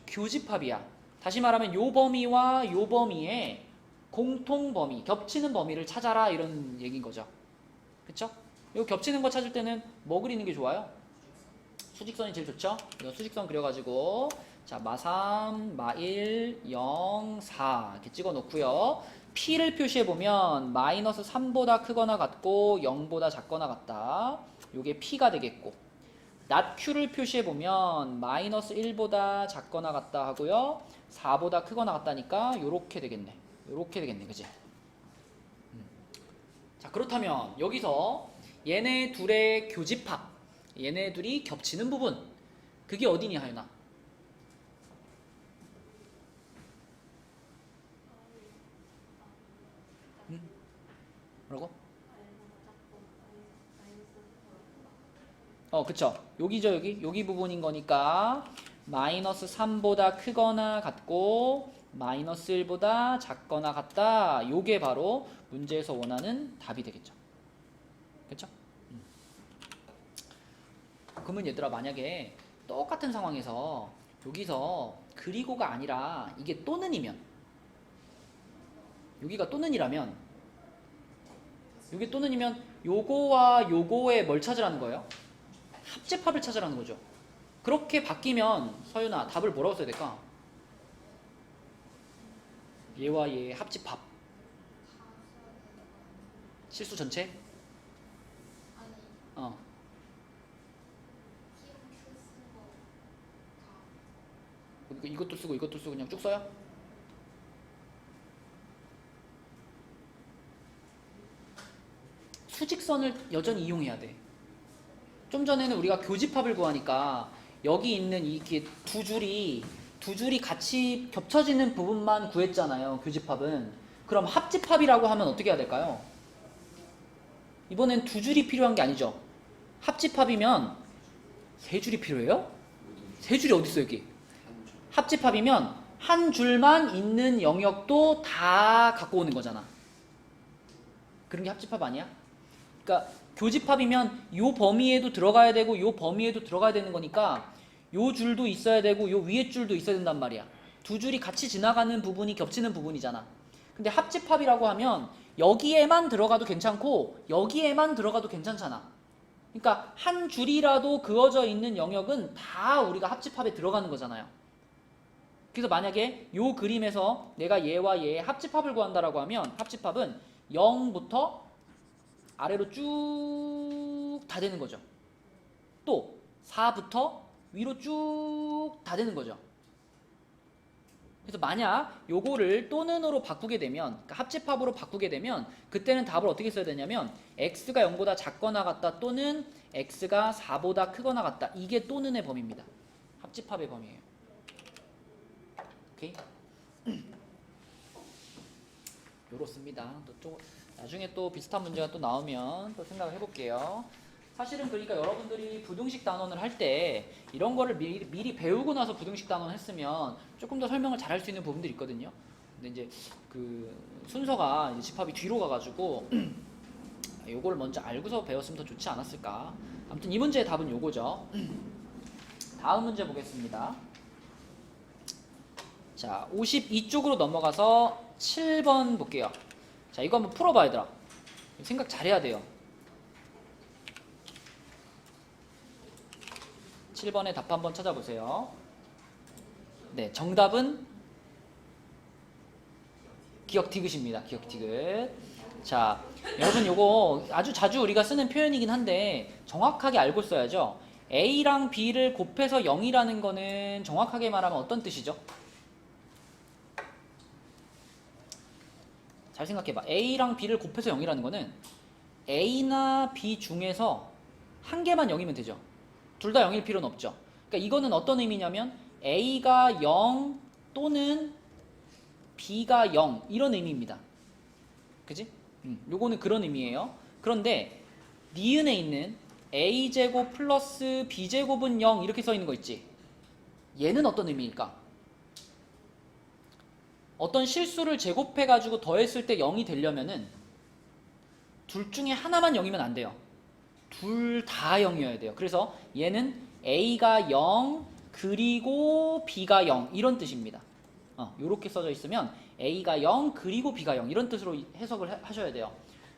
교집합이야. 다시 말하면 요 범위와 요 범위의 공통 범위, 겹치는 범위를 찾아라 이런 얘기인 거죠. 그쵸? 요 겹치는 거 찾을 때는 뭐 그리는 게 좋아요? 수직선이 제일 좋죠? 이거 수직선 그려가지고 자 마3, 마1, 0, 4 이렇게 찍어 놓고요. P를 표시해보면 마이너스 3보다 크거나 같고 0보다 작거나 같다. 요게 P가 되겠고 낫 Q를 표시해보면 마이너스 1보다 작거나 같다 하고요. 4보다 크거나 같다니까 요렇게 되겠네. 요렇게 되겠네. 그치? 자 그렇다면 여기서 얘네 둘의 교집합 얘네 둘이 겹치는 부분 그게 어디니 하윤아? 뭐라고? 그쵸. 여기죠, 여기 부분인 거니까 마이너스 3보다 크거나 같고 마이너스 1보다 작거나 같다. 요게 바로 문제에서 원하는 답이 되겠죠. 그쵸? 그러면 얘들아 만약에 똑같은 상황에서 여기서 그리고가 아니라 이게 또는이면 여기가 또는이라면 이게 또는이면 요거와 요거의 뭘 찾으라는 거예요? 합집합을 찾으라는 거죠. 그렇게 바뀌면 서윤아 답을 뭐라고 써야 될까? 얘와 얘의 합집합. 실수 전체? 어. 이것도 쓰고 이것도 쓰고 그냥 쭉 써요? 수직선을 여전히 이용해야 돼. 좀 전에는 우리가 교집합을 구하니까 여기 있는 이렇게 두 줄이 같이 겹쳐지는 부분만 구했잖아요. 교집합은. 그럼 합집합이라고 하면 어떻게 해야 될까요? 이번엔 두 줄이 필요한 게 아니죠. 합집합이면 세 줄이 필요해요? 세 줄이 어디 있어 여기? 합집합이면 한 줄만 있는 영역도 다 갖고 오는 거잖아. 그런 게 합집합 아니야? 그러니까 교집합이면 요 범위에도 들어가야 되고 요 범위에도 들어가야 되는 거니까 요 줄도 있어야 되고 요 위에 줄도 있어야 된단 말이야. 두 줄이 같이 지나가는 부분이 겹치는 부분이잖아. 근데 합집합이라고 하면 여기에만 들어가도 괜찮고 여기에만 들어가도 괜찮잖아. 그러니까 한 줄이라도 그어져 있는 영역은 다 우리가 합집합에 들어가는 거잖아요. 그래서 만약에 요 그림에서 내가 얘와 얘의 합집합을 구한다라고 하면 합집합은 0부터 아래로 쭉 다 되는 거죠. 또 4부터 위로 쭉 다 되는 거죠. 그래서 만약 요거를 또는으로 바꾸게 되면 그러니까 합집합으로 바꾸게 되면 그때는 답을 어떻게 써야 되냐면 x가 0보다 작거나 같다 또는 x가 4보다 크거나 같다. 이게 또는의 범위입니다. 합집합의 범위예요. 오케이? 요렇습니다. 또 나중에 또 비슷한 문제가 또 나오면 또 생각을 해볼게요. 사실은 그러니까 여러분들이 부등식 단원을 할 때 이런 거를 미리 배우고 나서 부등식 단원 했으면 조금 더 설명을 잘할 수 있는 부분들이 있거든요. 근데 이제 그 순서가 이제 집합이 뒤로 가가지고 요거를 먼저 알고서 배웠으면 더 좋지 않았을까. 아무튼 이 문제의 답은 요거죠. 다음 문제 보겠습니다. 자, 52쪽으로 넘어가서 7번 볼게요. 자, 이거 한번 풀어봐 얘들아. 생각 잘해야 돼요. 7번의 답 한번 찾아보세요. 네, 정답은 기억 디귿입니다. 기억 디귿. 자, 여러분 요거 아주 자주 우리가 쓰는 표현이긴 한데 정확하게 알고 써야죠. A랑 B를 곱해서 0이라는 거는 정확하게 말하면 어떤 뜻이죠? 잘 생각해봐. A랑 B를 곱해서 0이라는 거는 A나 B 중에서 한 개만 0이면 되죠. 둘 다 0일 필요는 없죠. 그러니까 이거는 어떤 의미냐면 A가 0 또는 B가 0 이런 의미입니다. 그지? 요거는 그런 의미예요. 그런데 니은에 있는 A제곱 플러스 B제곱은 0 이렇게 써 있는 거 있지? 얘는 어떤 의미일까? 어떤 실수를 제곱해가지고 더했을 때 0이 되려면은 둘 중에 하나만 0이면 안 돼요. 둘 다 0이어야 돼요. 그래서 얘는 A가 0 그리고 B가 0 이런 뜻입니다. 요렇게 써져 있으면 A가 0 그리고 B가 0 이런 뜻으로 해석을 하셔야 돼요.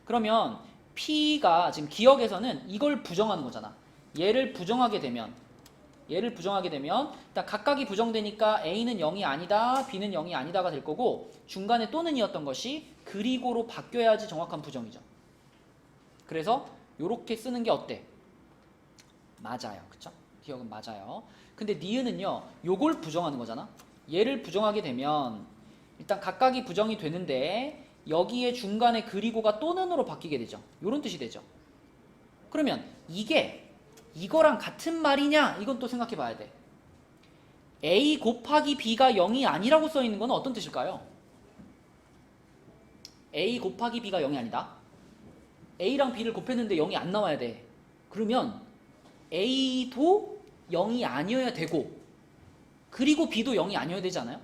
그러면 P가 지금 기억에서는 이걸 부정하는 거잖아. 얘를 부정하게 되면 일단 각각이 부정되니까 A는 0이 아니다, B는 0이 아니다가 될 거고 중간에 또는이었던 것이 그리고로 바뀌어야지 정확한 부정이죠. 그래서 요렇게 쓰는 게 어때? 맞아요. 그쵸? 기억은 맞아요. 근데 니은은요, 요걸 부정하는 거잖아. 얘를 부정하게 되면 일단 각각이 부정이 되는데 여기에 중간에 그리고가 또는으로 바뀌게 되죠. 요런 뜻이 되죠. 그러면 이게 이거랑 같은 말이냐? 이건 또 생각해 봐야 돼. A 곱하기 B가 0이 아니라고 써 있는 건 어떤 뜻일까요? A 곱하기 B가 0이 아니다. A랑 B를 곱했는데 0이 안 나와야 돼. 그러면 A도 0이 아니어야 되고 그리고 B도 0이 아니어야 되지 않아요?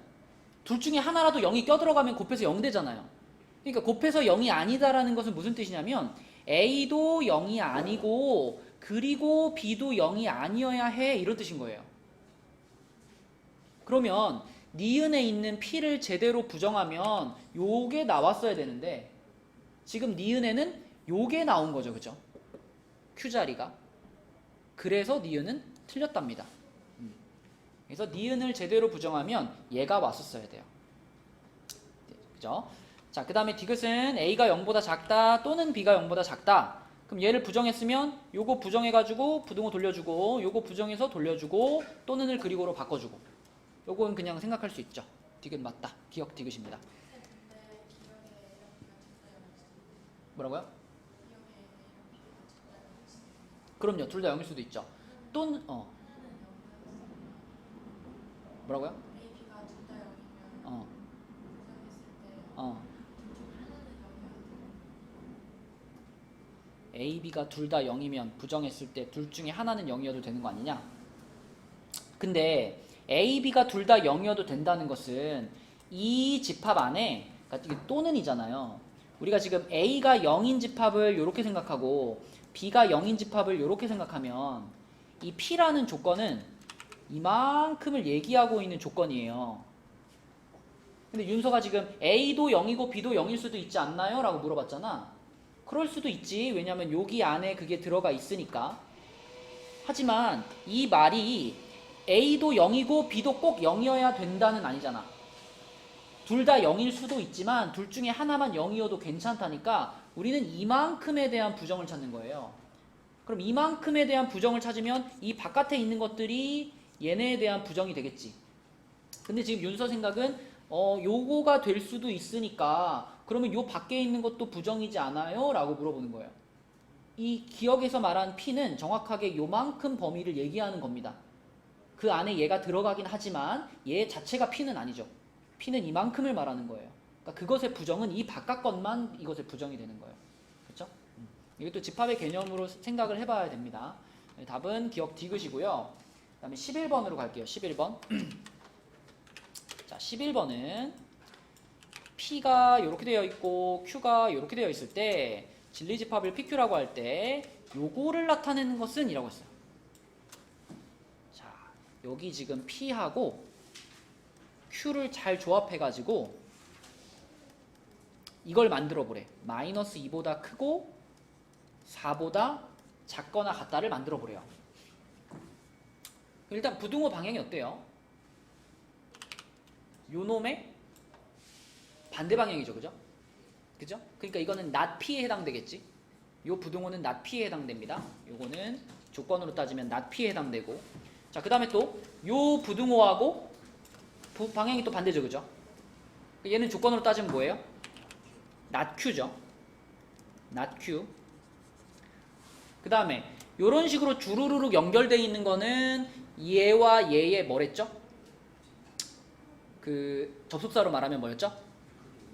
둘 중에 하나라도 0이 껴들어가면 곱해서 0 되잖아요. 그러니까 곱해서 0이 아니다라는 것은 무슨 뜻이냐면 A도 0이 아니고 그리고 B도 0이 아니어야 해 이런 뜻인 거예요. 그러면 니은에 있는 P를 제대로 부정하면 요게 나왔어야 되는데 지금 니은에는 요게 나온 거죠. 그죠? Q자리가. 그래서 니은은 틀렸답니다. 그래서 니은을 제대로 부정하면 얘가 왔었어야 돼요. 그죠? 자, 그 다음에 디귿은 A가 0보다 작다 또는 B가 0보다 작다. 그럼 얘를 부정했으면 요거 부정해가지고 부등호 돌려주고 요거 부정해서 돌려주고 또는을 그리고로 바꿔주고 요건 그냥 생각할 수 있죠. 디귿 맞다. 기억 디귿입니다. 뭐라고요? 그럼요. 둘 다 0일 수도 있죠. 또는 뭐라고요? A, B가 둘 다 0이면 부정했을 때 둘 중에 하나는 0이어도 되는 거 아니냐? 근데 A, B가 둘 다 0이어도 된다는 것은 이 집합 안에 그러니까 이게 또는이잖아요. 우리가 지금 A가 0인 집합을 이렇게 생각하고 B가 0인 집합을 이렇게 생각하면 이 P라는 조건은 이만큼을 얘기하고 있는 조건이에요. 근데 윤서가 지금 A도 0이고 B도 0일 수도 있지 않나요? 라고 물어봤잖아. 그럴 수도 있지. 왜냐면 여기 안에 그게 들어가 있으니까. 하지만 이 말이 A도 0이고 B도 꼭 0이어야 된다는 아니잖아. 둘 다 0일 수도 있지만 둘 중에 하나만 0이어도 괜찮다니까 우리는 이만큼에 대한 부정을 찾는 거예요. 그럼 이만큼에 대한 부정을 찾으면 이 바깥에 있는 것들이 얘네에 대한 부정이 되겠지. 근데 지금 윤서 생각은 요거가 될 수도 있으니까 그러면 요 밖에 있는 것도 부정이지 않아요? 라고 물어보는 거예요. 이 기억에서 말한 P는 정확하게 요만큼 범위를 얘기하는 겁니다. 그 안에 얘가 들어가긴 하지만 얘 자체가 P는 아니죠. P는 이만큼을 말하는 거예요. 그러니까 그것의 부정은 이 바깥 것만 이것의 부정이 되는 거예요. 그렇죠? 이것도 집합의 개념으로 생각을 해봐야 됩니다. 답은 기억 디귿이고요. 그 다음에 11번으로 갈게요. 11번. 자, 11번은 P가 이렇게 되어 있고 Q가 이렇게 되어 있을 때 진리집합을 PQ라고 할 때 요거를 나타내는 것은 이라고 했어요. 자, 여기 지금 P하고 Q를 잘 조합해가지고 이걸 만들어 보래. 마이너스 2보다 크고 4보다 작거나 같다를 만들어 보래요. 일단 부등호 방향이 어때요? 요놈의 반대 방향이죠. 그죠? 그죠? 그러니까 이거는 not P에 해당되겠지. 요 부등호는 not P에 해당됩니다. 요거는 조건으로 따지면 not P에 해당되고. 자, 그 다음에 또 요 부등호하고 방향이 또 반대죠. 그죠? 얘는 조건으로 따지면 뭐예요? not Q죠. not Q. 그 다음에 요런 식으로 주르르륵 연결되어 있는 거는 얘와 얘의 뭐랬죠? 그 접속사로 말하면 뭐였죠?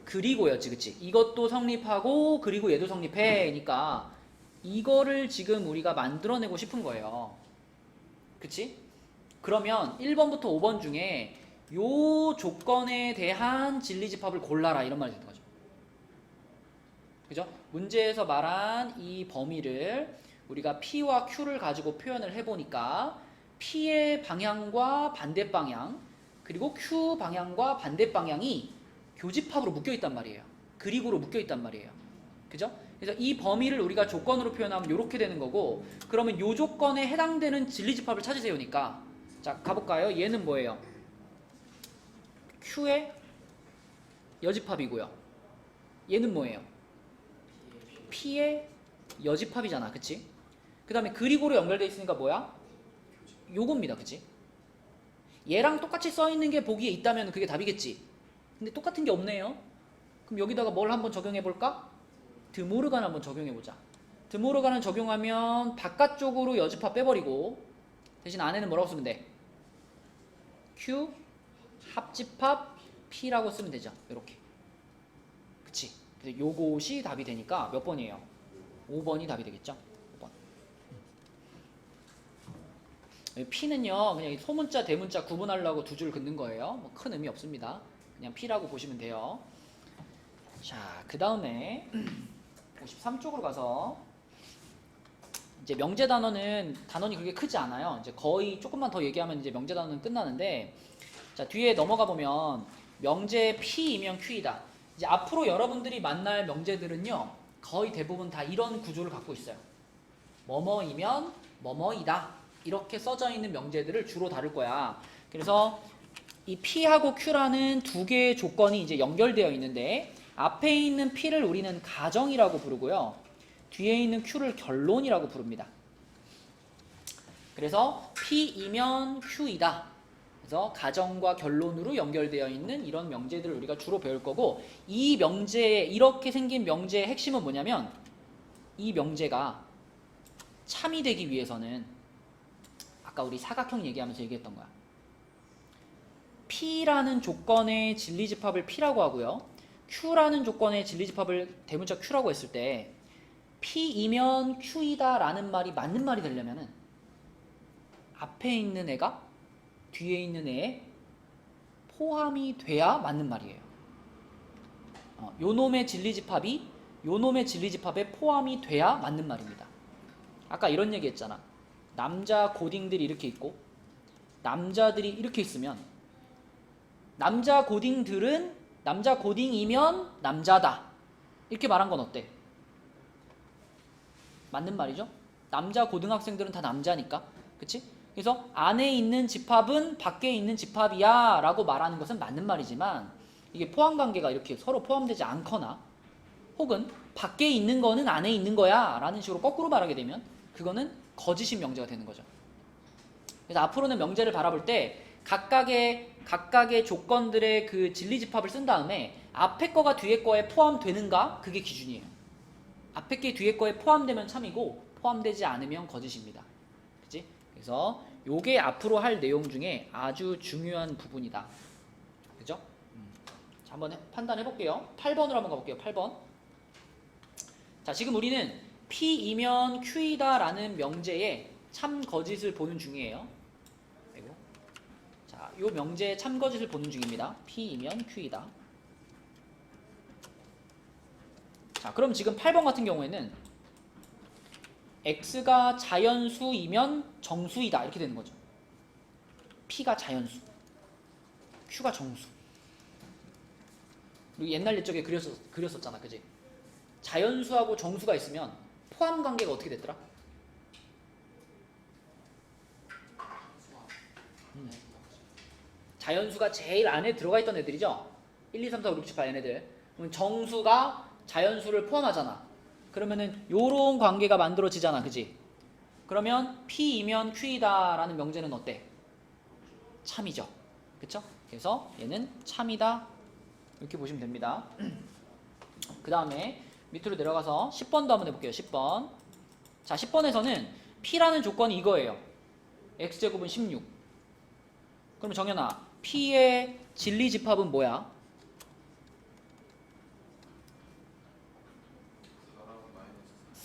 그리고였지. 그치? 이것도 성립하고 그리고 얘도 성립해. 그러니까 이거를 지금 우리가 만들어내고 싶은 거예요. 그치? 그러면 1번부터 5번 중에 요 조건에 대한 진리집합을 골라라 이런 말이 되는 거죠. 그죠? 문제에서 말한 이 범위를 우리가 P와 Q를 가지고 표현을 해보니까 P의 방향과 반대 방향 그리고 Q 방향과 반대 방향이 교집합으로 묶여있단 말이에요. 그리고로 묶여있단 말이에요. 그죠? 그래서 이 범위를 우리가 조건으로 표현하면 이렇게 되는 거고, 그러면 이 조건에 해당되는 진리집합을 찾으세요니까. 자, 가볼까요? 얘는 뭐예요? Q의 여집합이고요. 얘는 뭐예요? P의 여집합이잖아, 그치? 그 다음에 그리고로 연결되어 있으니까 뭐야? 요겁니다, 그치? 얘랑 똑같이 써있는 게 보기에 있다면 그게 답이겠지. 근데 똑같은 게 없네요. 그럼 여기다가 뭘 한번 적용해볼까? 드모르간 한번 적용해보자. 드모르간을 적용하면 바깥쪽으로 여집합 빼버리고 대신 안에는 뭐라고 쓰면 돼? Q 합집합 P라고 쓰면 되죠. 이렇게. 그치? 그래서 요것이 답이 되니까 몇 번이에요? 5번이 답이 되겠죠? 5번. P는요, 그냥 소문자, 대문자 구분하려고 두 줄 긋는 거예요. 뭐 큰 의미 없습니다. 그냥 P라고 보시면 돼요. 자, 그 다음에 53쪽으로 가서 이제 명제 단원은 단원이 그렇게 크지 않아요. 이제 거의 조금만 더 얘기하면 이제 명제 단원은 끝나는데, 자, 뒤에 넘어가 보면 명제 P이면 Q이다. 이제 앞으로 여러분들이 만날 명제들은요, 거의 대부분 다 이런 구조를 갖고 있어요. 뭐뭐이면 뭐뭐이다. 이렇게 써져 있는 명제들을 주로 다룰 거야. 그래서 이 P하고 Q라는 두 개의 조건이 이제 연결되어 있는데, 앞에 있는 P를 우리는 가정이라고 부르고요, 뒤에 있는 Q를 결론이라고 부릅니다. 그래서 P이면 Q이다. 그래서 가정과 결론으로 연결되어 있는 이런 명제들을 우리가 주로 배울 거고, 이 명제, 이렇게 생긴 명제의 핵심은 뭐냐면, 이 명제가 참이 되기 위해서는 아까 우리 사각형 얘기하면서 얘기했던 거야. P라는 조건의 진리집합을 P라고 하고요, Q라는 조건의 진리집합을 대문자 Q라고 했을 때 P이면 Q이다 라는 말이 맞는 말이 되려면은 앞에 있는 애가 뒤에 있는 애에 포함이 돼야 맞는 말이에요. 요놈의 진리집합이 요놈의 진리집합에 포함이 돼야 맞는 말입니다. 아까 이런 얘기 했잖아. 남자 고딩들이 이렇게 있고 남자들이 이렇게 있으면 남자 고딩이면 남자다. 이렇게 말한 건 어때? 맞는 말이죠? 남자 고등학생들은 다 남자니까. 그치? 그래서 안에 있는 집합은 밖에 있는 집합이야 라고 말하는 것은 맞는 말이지만, 이게 포함관계가 이렇게 서로 포함되지 않거나 혹은 밖에 있는 거는 안에 있는 거야 라는 식으로 거꾸로 말하게 되면 그거는 거짓인 명제가 되는 거죠. 그래서 앞으로는 명제를 바라볼 때 각각의 조건들의 그 진리집합을 쓴 다음에 앞에 거가 뒤에 거에 포함되는가, 그게 기준이에요. 앞에 게 뒤에 거에 포함되면 참이고 포함되지 않으면 거짓입니다. 그치? 그래서 요게 앞으로 할 내용 중에 아주 중요한 부분이다. 그죠? 자, 한번 판단해 볼게요. 8번으로 한번 가볼게요. 8번. 자, 지금 우리는 P이면 Q이다 라는 명제에 참 거짓을 보는 중이에요. 아이고. 자, 요 명제에 참 거짓을 보는 중입니다. P이면 Q이다. 자, 그럼 지금 8번 같은 경우에는 X가 자연수이면 정수이다 이렇게 되는 거죠. P가 자연수, Q가 정수. 우리 옛날 옛적에 그렸었잖아, 그지? 자연수하고 정수가 있으면 포함 관계가 어떻게 됐더라? 자연수가 제일 안에 들어가 있던 애들이죠? 1, 2, 3, 4, 5, 6, 7, 8 얘네들. 그럼 정수가 자연수를 포함하잖아. 그러면은 요런 관계가 만들어지잖아, 그지? 그러면 P이면 Q이다 라는 명제는 어때? 참이죠. 그쵸? 그래서 얘는 참이다 이렇게 보시면 됩니다. 그 다음에 밑으로 내려가서 10번도 한번 해볼게요. 10번. 자, 10번에서는 P라는 조건이 이거예요. X제곱은 16. 그럼 정연아, P의 진리집합은 뭐야?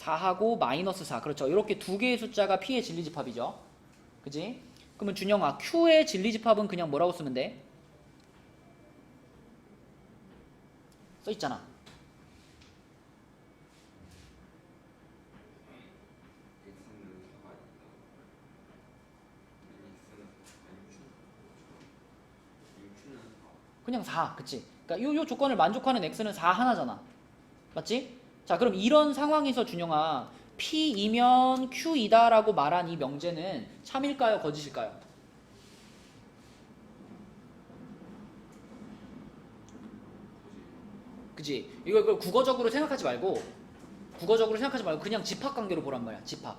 4하고 마이너스 4. 그렇죠. 이렇게 두 개의 숫자가 P의 진리집합이죠. 그지? 그러면 준영아, Q의 진리집합은 그냥 뭐라고 쓰면 돼? 써있잖아. 그냥 4. 그치? 그러니까 요 조건을 만족하는 X는 4 하나잖아. 맞지? 자, 그럼 이런 상황에서 준영아 P이면 Q이다라고 말한 이 명제는 참일까요? 거짓일까요? 그지? 이걸 국어적으로 생각하지 말고 그냥 집합관계로 보란 말이야. 집합.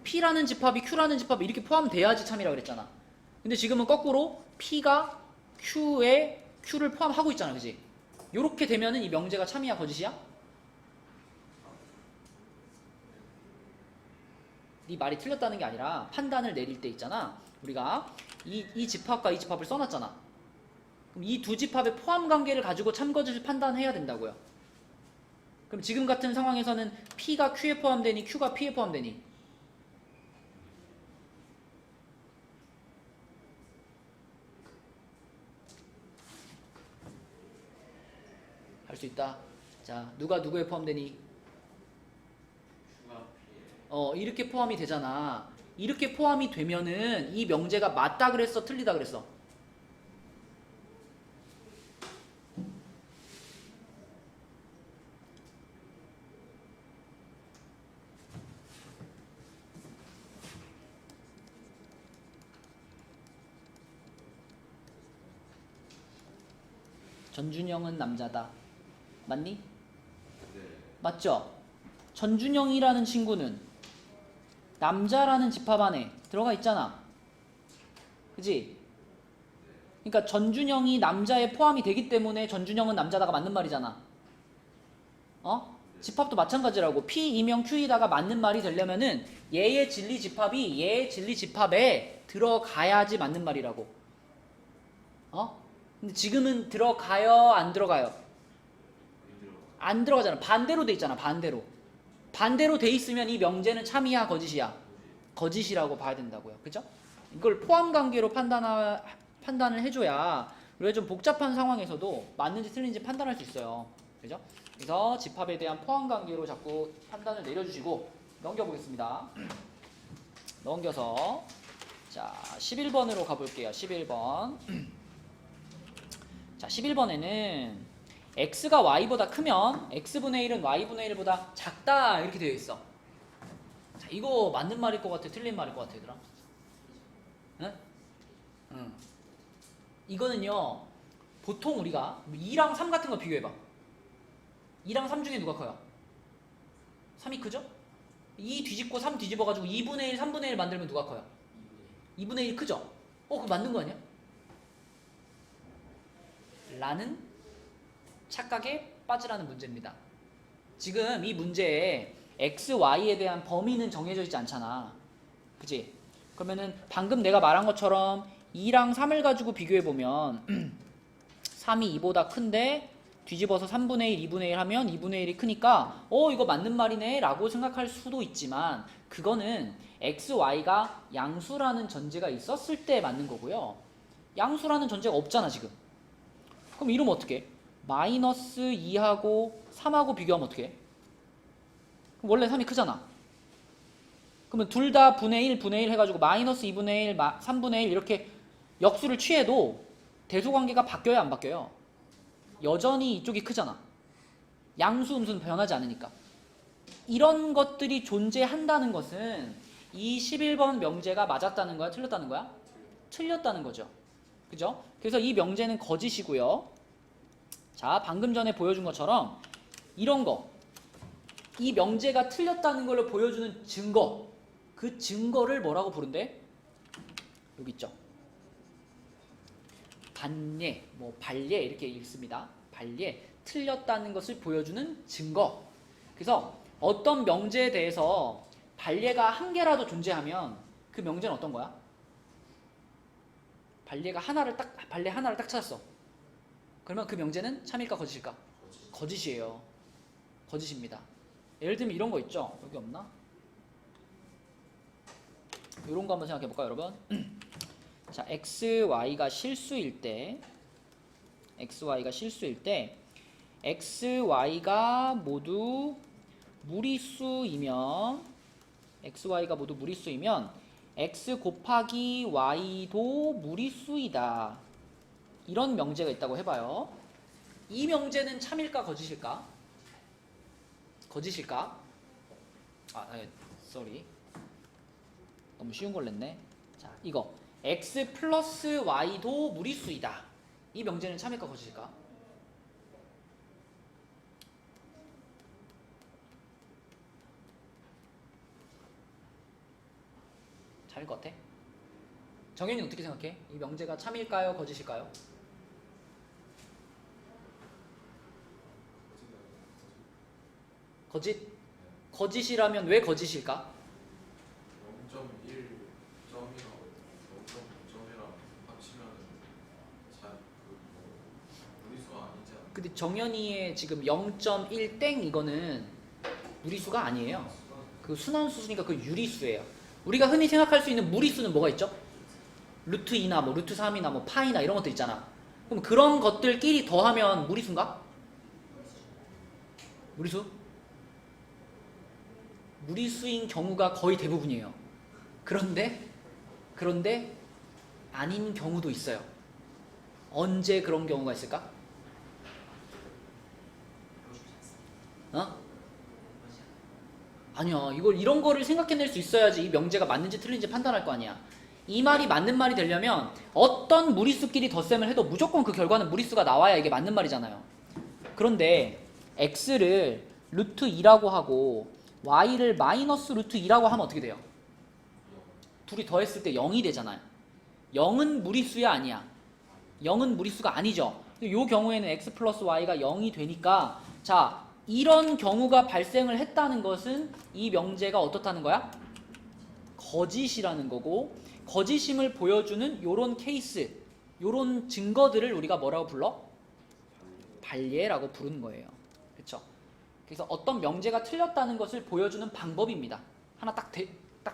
P라는 집합이 Q라는 집합이 이렇게 포함돼야지 참이라 그랬잖아. 근데 지금은 거꾸로 P가 Q에 Q를 포함하고 있잖아. 그지? 요렇게 되면은 이 명제가 참이야? 거짓이야? 네 말이 틀렸다는 게 아니라 판단을 내릴 때 있잖아. 우리가 이 집합과 이 집합을 써놨잖아. 그럼 이 두 집합의 포함 관계를 가지고 참거짓을 판단해야 된다고요. 그럼 지금 같은 상황에서는 P가 Q에 포함되니 Q가 P에 포함되니? 할 수 있다. 자, 누가 누구에 포함되니? Q가 P에 이렇게 포함이 되잖아. 이렇게 포함이 되면은 이 명제가 맞다 그랬어? 틀리다 그랬어? 전준영은 남자다. 맞니? 네. 맞죠? 전준영이라는 친구는 남자라는 집합 안에 들어가 있잖아. 그지? 그러니까 전준영이 남자에 포함이 되기 때문에 전준영은 남자다가 맞는 말이잖아. 집합도 마찬가지라고. P이면 Q이다가 맞는 말이 되려면은 얘의 진리 집합이 얘의 진리 집합에 들어가야지 맞는 말이라고. 근데 지금은 들어가요? 안 들어가요? 안 들어가잖아. 반대로 돼 있잖아. 반대로 돼 있으면 이 명제는 참이야? 거짓이야? 거짓이라고 봐야 된다고요. 그죠? 이걸 포함 관계로 판단을 해줘야 우리가 좀 복잡한 상황에서도 맞는지 틀린지 판단할 수 있어요. 그죠? 그래서 집합에 대한 포함 관계로 자꾸 판단을 내려주시고 넘겨보겠습니다. 넘겨서 자 11번으로 가볼게요. 11번. 자 11번에는 x가 y보다 크면 x분의 1은 y분의 1보다 작다 이렇게 되어 있어. 자 이거 맞는 말일 것 같아? 틀린 말일 것 같아 얘들아? 응? 이거는요 보통 우리가 2랑 3 같은 거 비교해봐. 2랑 3 중에 누가 커요? 3이 크죠? 2 뒤집고 3 뒤집어가지고 2분의 1, 3분의 1 만들면 누가 커요? 2분의 1 크죠? 그거 맞는 거 아니야? 라는 착각에 빠지라는 문제입니다. 지금 이 문제에 x, y에 대한 범위는 정해져 있지 않잖아. 그치? 그러면은 방금 내가 말한 것처럼 2랑 3을 가지고 비교해보면 3이 2보다 큰데 뒤집어서 3분의 1, 2분의 1 하면 2분의 1이 크니까 이거 맞는 말이네 라고 생각할 수도 있지만 그거는 x, y가 양수라는 전제가 있었을 때 맞는 거고요. 양수라는 전제가 없잖아 지금. 그럼 이러면 어떻게 해? 마이너스 2하고 3하고 비교하면 어떻게 해? 원래 3이 크잖아. 그러면 둘 다 분의 1, 분의 1 해가지고 마이너스 2분의 1, 3분의 1 이렇게 역수를 취해도 대소관계가 바뀌어요? 안 바뀌어요? 여전히 이쪽이 크잖아. 양수, 음수는 변하지 않으니까. 이런 것들이 존재한다는 것은 이 11번 명제가 맞았다는 거야? 틀렸다는 거야? 틀렸다는 거죠. 그죠? 그래서 이 명제는 거짓이고요. 자, 방금 전에 보여준 것처럼 이런 거, 이 명제가 틀렸다는 걸 보여주는 증거, 그 증거를 뭐라고 부른대? 여기 있죠. 반예, 발예 이렇게 읽습니다. 반예, 틀렸다는 것을 보여주는 증거. 그래서 어떤 명제에 대해서 반예가 한 개라도 존재하면 그 명제는 어떤 거야? 반예 하나를 딱 찾았어. 그러면 그 명제는 참일까 거짓일까? 거짓이에요. 거짓입니다. 예를 들면 이런 거 있죠? 여기 없나? 이런 거 한번 생각해 볼까요, 여러분? 자, x, y가 실수일 때 x, y가 모두 무리수이면 x 곱하기 y도 무리수이다. 이런 명제가 있다고 해봐요. 이 명제는 참일까 거짓일까? 거짓일까? 쏘리. 너무 쉬운 걸 냈네. 자, 이거 x 플러스 y도 무리수이다. 이 명제는 참일까 거짓일까? 참일 것 같아? 정현이 어떻게 생각해? 이 명제가 참일까요? 거짓일까요? 거짓? 거짓이라면 왜 거짓일까? 0.1점이랑 0.5점이랑 합치면 무리수가 아니지 않나? 근데 정현이의 지금 0.1땡 이거는 무리수가 아니에요. 그 순환수수니까 그 유리수예요. 우리가 흔히 생각할 수 있는 무리수는 뭐가 있죠? 루트 2나 뭐 루트 3이나 뭐 파이나 이런 것들 있잖아. 그럼 그런 것들끼리 더하면 무리수인가? 무리수? 무리수인 경우가 거의 대부분이에요. 그런데 아닌 경우도 있어요. 언제 그런 경우가 있을까? 아니야. 이런 거를 생각해낼 수 있어야지 이 명제가 맞는지 틀린지 판단할 거 아니야. 이 말이 맞는 말이 되려면 어떤 무리수끼리 덧셈을 해도 무조건 그 결과는 무리수가 나와야 이게 맞는 말이잖아요. 그런데 x를 루트 2라고 하고 y를 마이너스 루트 2라고 하면 어떻게 돼요? 둘이 더했을 때 0이 되잖아요. 0은 무리수야 아니야? 0은 무리수가 아니죠. 이 경우에는 x 플러스 y가 0이 되니까 자, 이런 경우가 발생을 했다는 것은 이 명제가 어떻다는 거야? 거짓이라는 거고, 거짓임을 보여주는 요런 케이스, 요런 증거들을 우리가 뭐라고 불러? 반례라고 부르는 거예요. 그렇죠? 그래서 어떤 명제가 틀렸다는 것을 보여주는 방법입니다. 하나 딱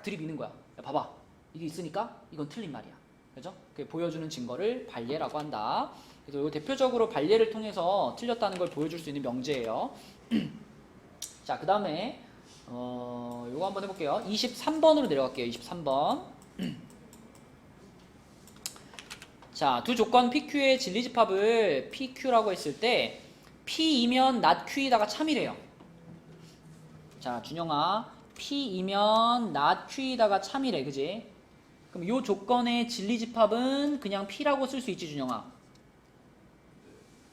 들이미는 거야. 야, 봐봐. 이게 있으니까 이건 틀린 말이야. 그죠? 보여주는 증거를 반례라고 한다. 그래서 요 대표적으로 반례를 통해서 틀렸다는 걸 보여줄 수 있는 명제예요. 자, 그 다음에 요거 한번 해볼게요. 23번으로 내려갈게요. 23번. 자, 두 조건 PQ의 진리집합을 PQ라고 했을 때 P이면 not Q이다가 참이래요. 자, 준영아, P이면 not Q이다가 참이래, 그지? 그럼 요 조건의 진리집합은 그냥 P라고 쓸 수 있지, 준영아?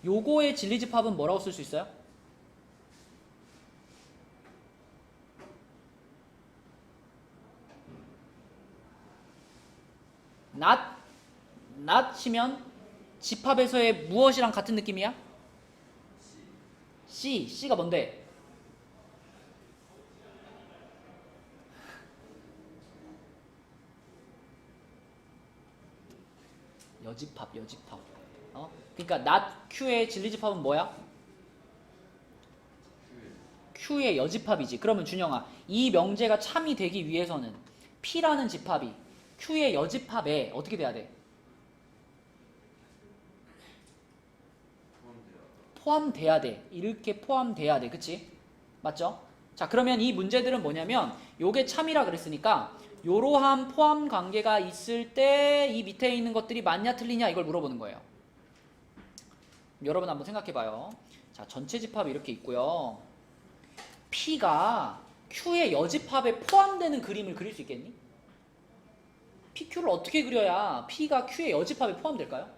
요거의 진리집합은 뭐라고 쓸 수 있어요? not이면 집합에서의 무엇이랑 같은 느낌이야? C가 뭔데? 여집합. 그러니까 not Q의 진리집합은 뭐야? Q의 여집합이지. 그러면 준영아, 이 명제가 참이 되기 위해서는 P라는 집합이 Q의 여집합에 어떻게 돼야 돼? 포함돼야 돼. 이렇게 포함돼야 돼. 그치? 맞죠? 자, 그러면 이 문제들은 뭐냐면 요게 참이라 그랬으니까 요러한 포함 관계가 있을 때 이 밑에 있는 것들이 맞냐 틀리냐 이걸 물어보는 거예요. 여러분 한번 생각해봐요. 자, 전체 집합이 이렇게 있고요. P가 Q의 여집합에 포함되는 그림을 그릴 수 있겠니? PQ를 어떻게 그려야 P가 Q의 여집합에 포함될까요?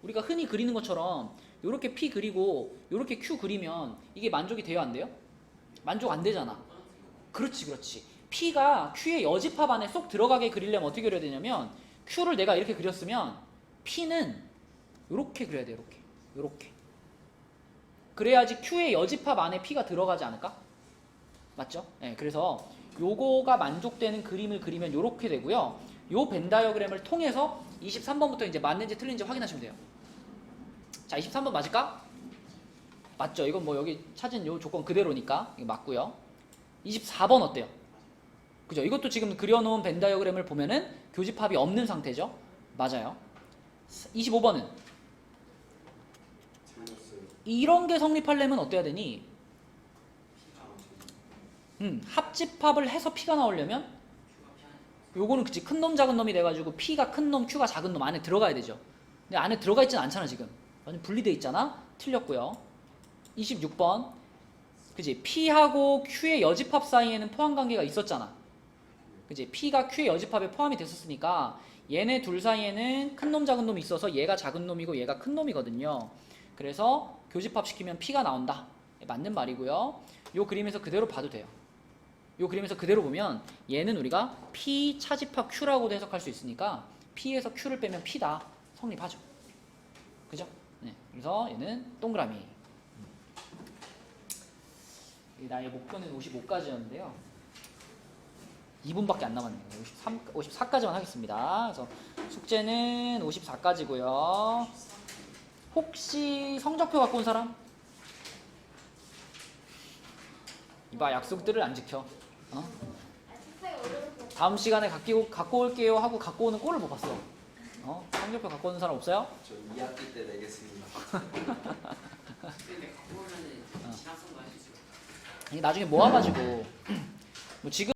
우리가 흔히 그리는 것처럼 이렇게 P 그리고 이렇게 Q 그리면 이게 만족이 돼요, 안 돼요? 만족 안 되잖아. 그렇지. P가 Q의 여집합 안에 쏙 들어가게 그리려면 어떻게 그려야 되냐면 Q를 내가 이렇게 그렸으면 P는 이렇게 그려야 돼, 이렇게. 그래야지 Q의 여집합 안에 P가 들어가지 않을까? 맞죠? 네, 그래서 요거가 만족되는 그림을 그리면 이렇게 되고요. 요 벤 다이어그램을 통해서 23번부터 이제 맞는지 틀린지 확인하시면 돼요. 자, 23번 맞을까? 맞죠? 이건 뭐 여기 찾은 요 조건 그대로니까 이거 맞고요. 24번 어때요? 그죠? 이것도 지금 그려놓은 벤 다이어그램을 보면은 교집합이 없는 상태죠? 맞아요. 25번은 이런 게 성립하려면 어때야 되니? 합집합을 해서 P가 나오려면 요거는 그치 큰 놈 작은 놈이 돼가지고 P가 큰 놈 Q가 작은 놈 안에 들어가야 되죠. 근데 안에 들어가 있지는 않잖아 지금. 완전 분리돼 있잖아. 틀렸고요. 26번. 그지? P하고 Q의 여집합 사이에는 포함관계가 있었잖아. 그지? P가 Q의 여집합에 포함이 됐었으니까 얘네 둘 사이에는 큰 놈 작은 놈이 있어서 얘가 작은 놈이고 얘가 큰 놈이거든요. 그래서 교집합 시키면 P가 나온다. 맞는 말이고요. 요 그림에서 그대로 봐도 돼요. 요 그림에서 그대로 보면 얘는 우리가 P 차집합 Q라고도 해석할 수 있으니까 P에서 Q를 빼면 P다. 성립하죠. 그죠? 네. 그래서 얘는 동그라미. 나의 목표는 55까지였는데요. 2분밖에 안 남았네요. 54까지만 하겠습니다. 그래서 숙제는 54까지고요. 혹시 성적표 갖고 온 사람? 이봐, 약속들을 안 지켜. 어? 책상에 올려놓고 다음 시간에 갖고 올게요 하고 갖고 오는 꼴을 못 봤어. 어? 성적표 갖고 오는 사람 없어요? 저 2학기 때 내겠습니다. 근데 갖고 오면은 지났던 거 하시죠. 나중에 모아가지고 뭐 지금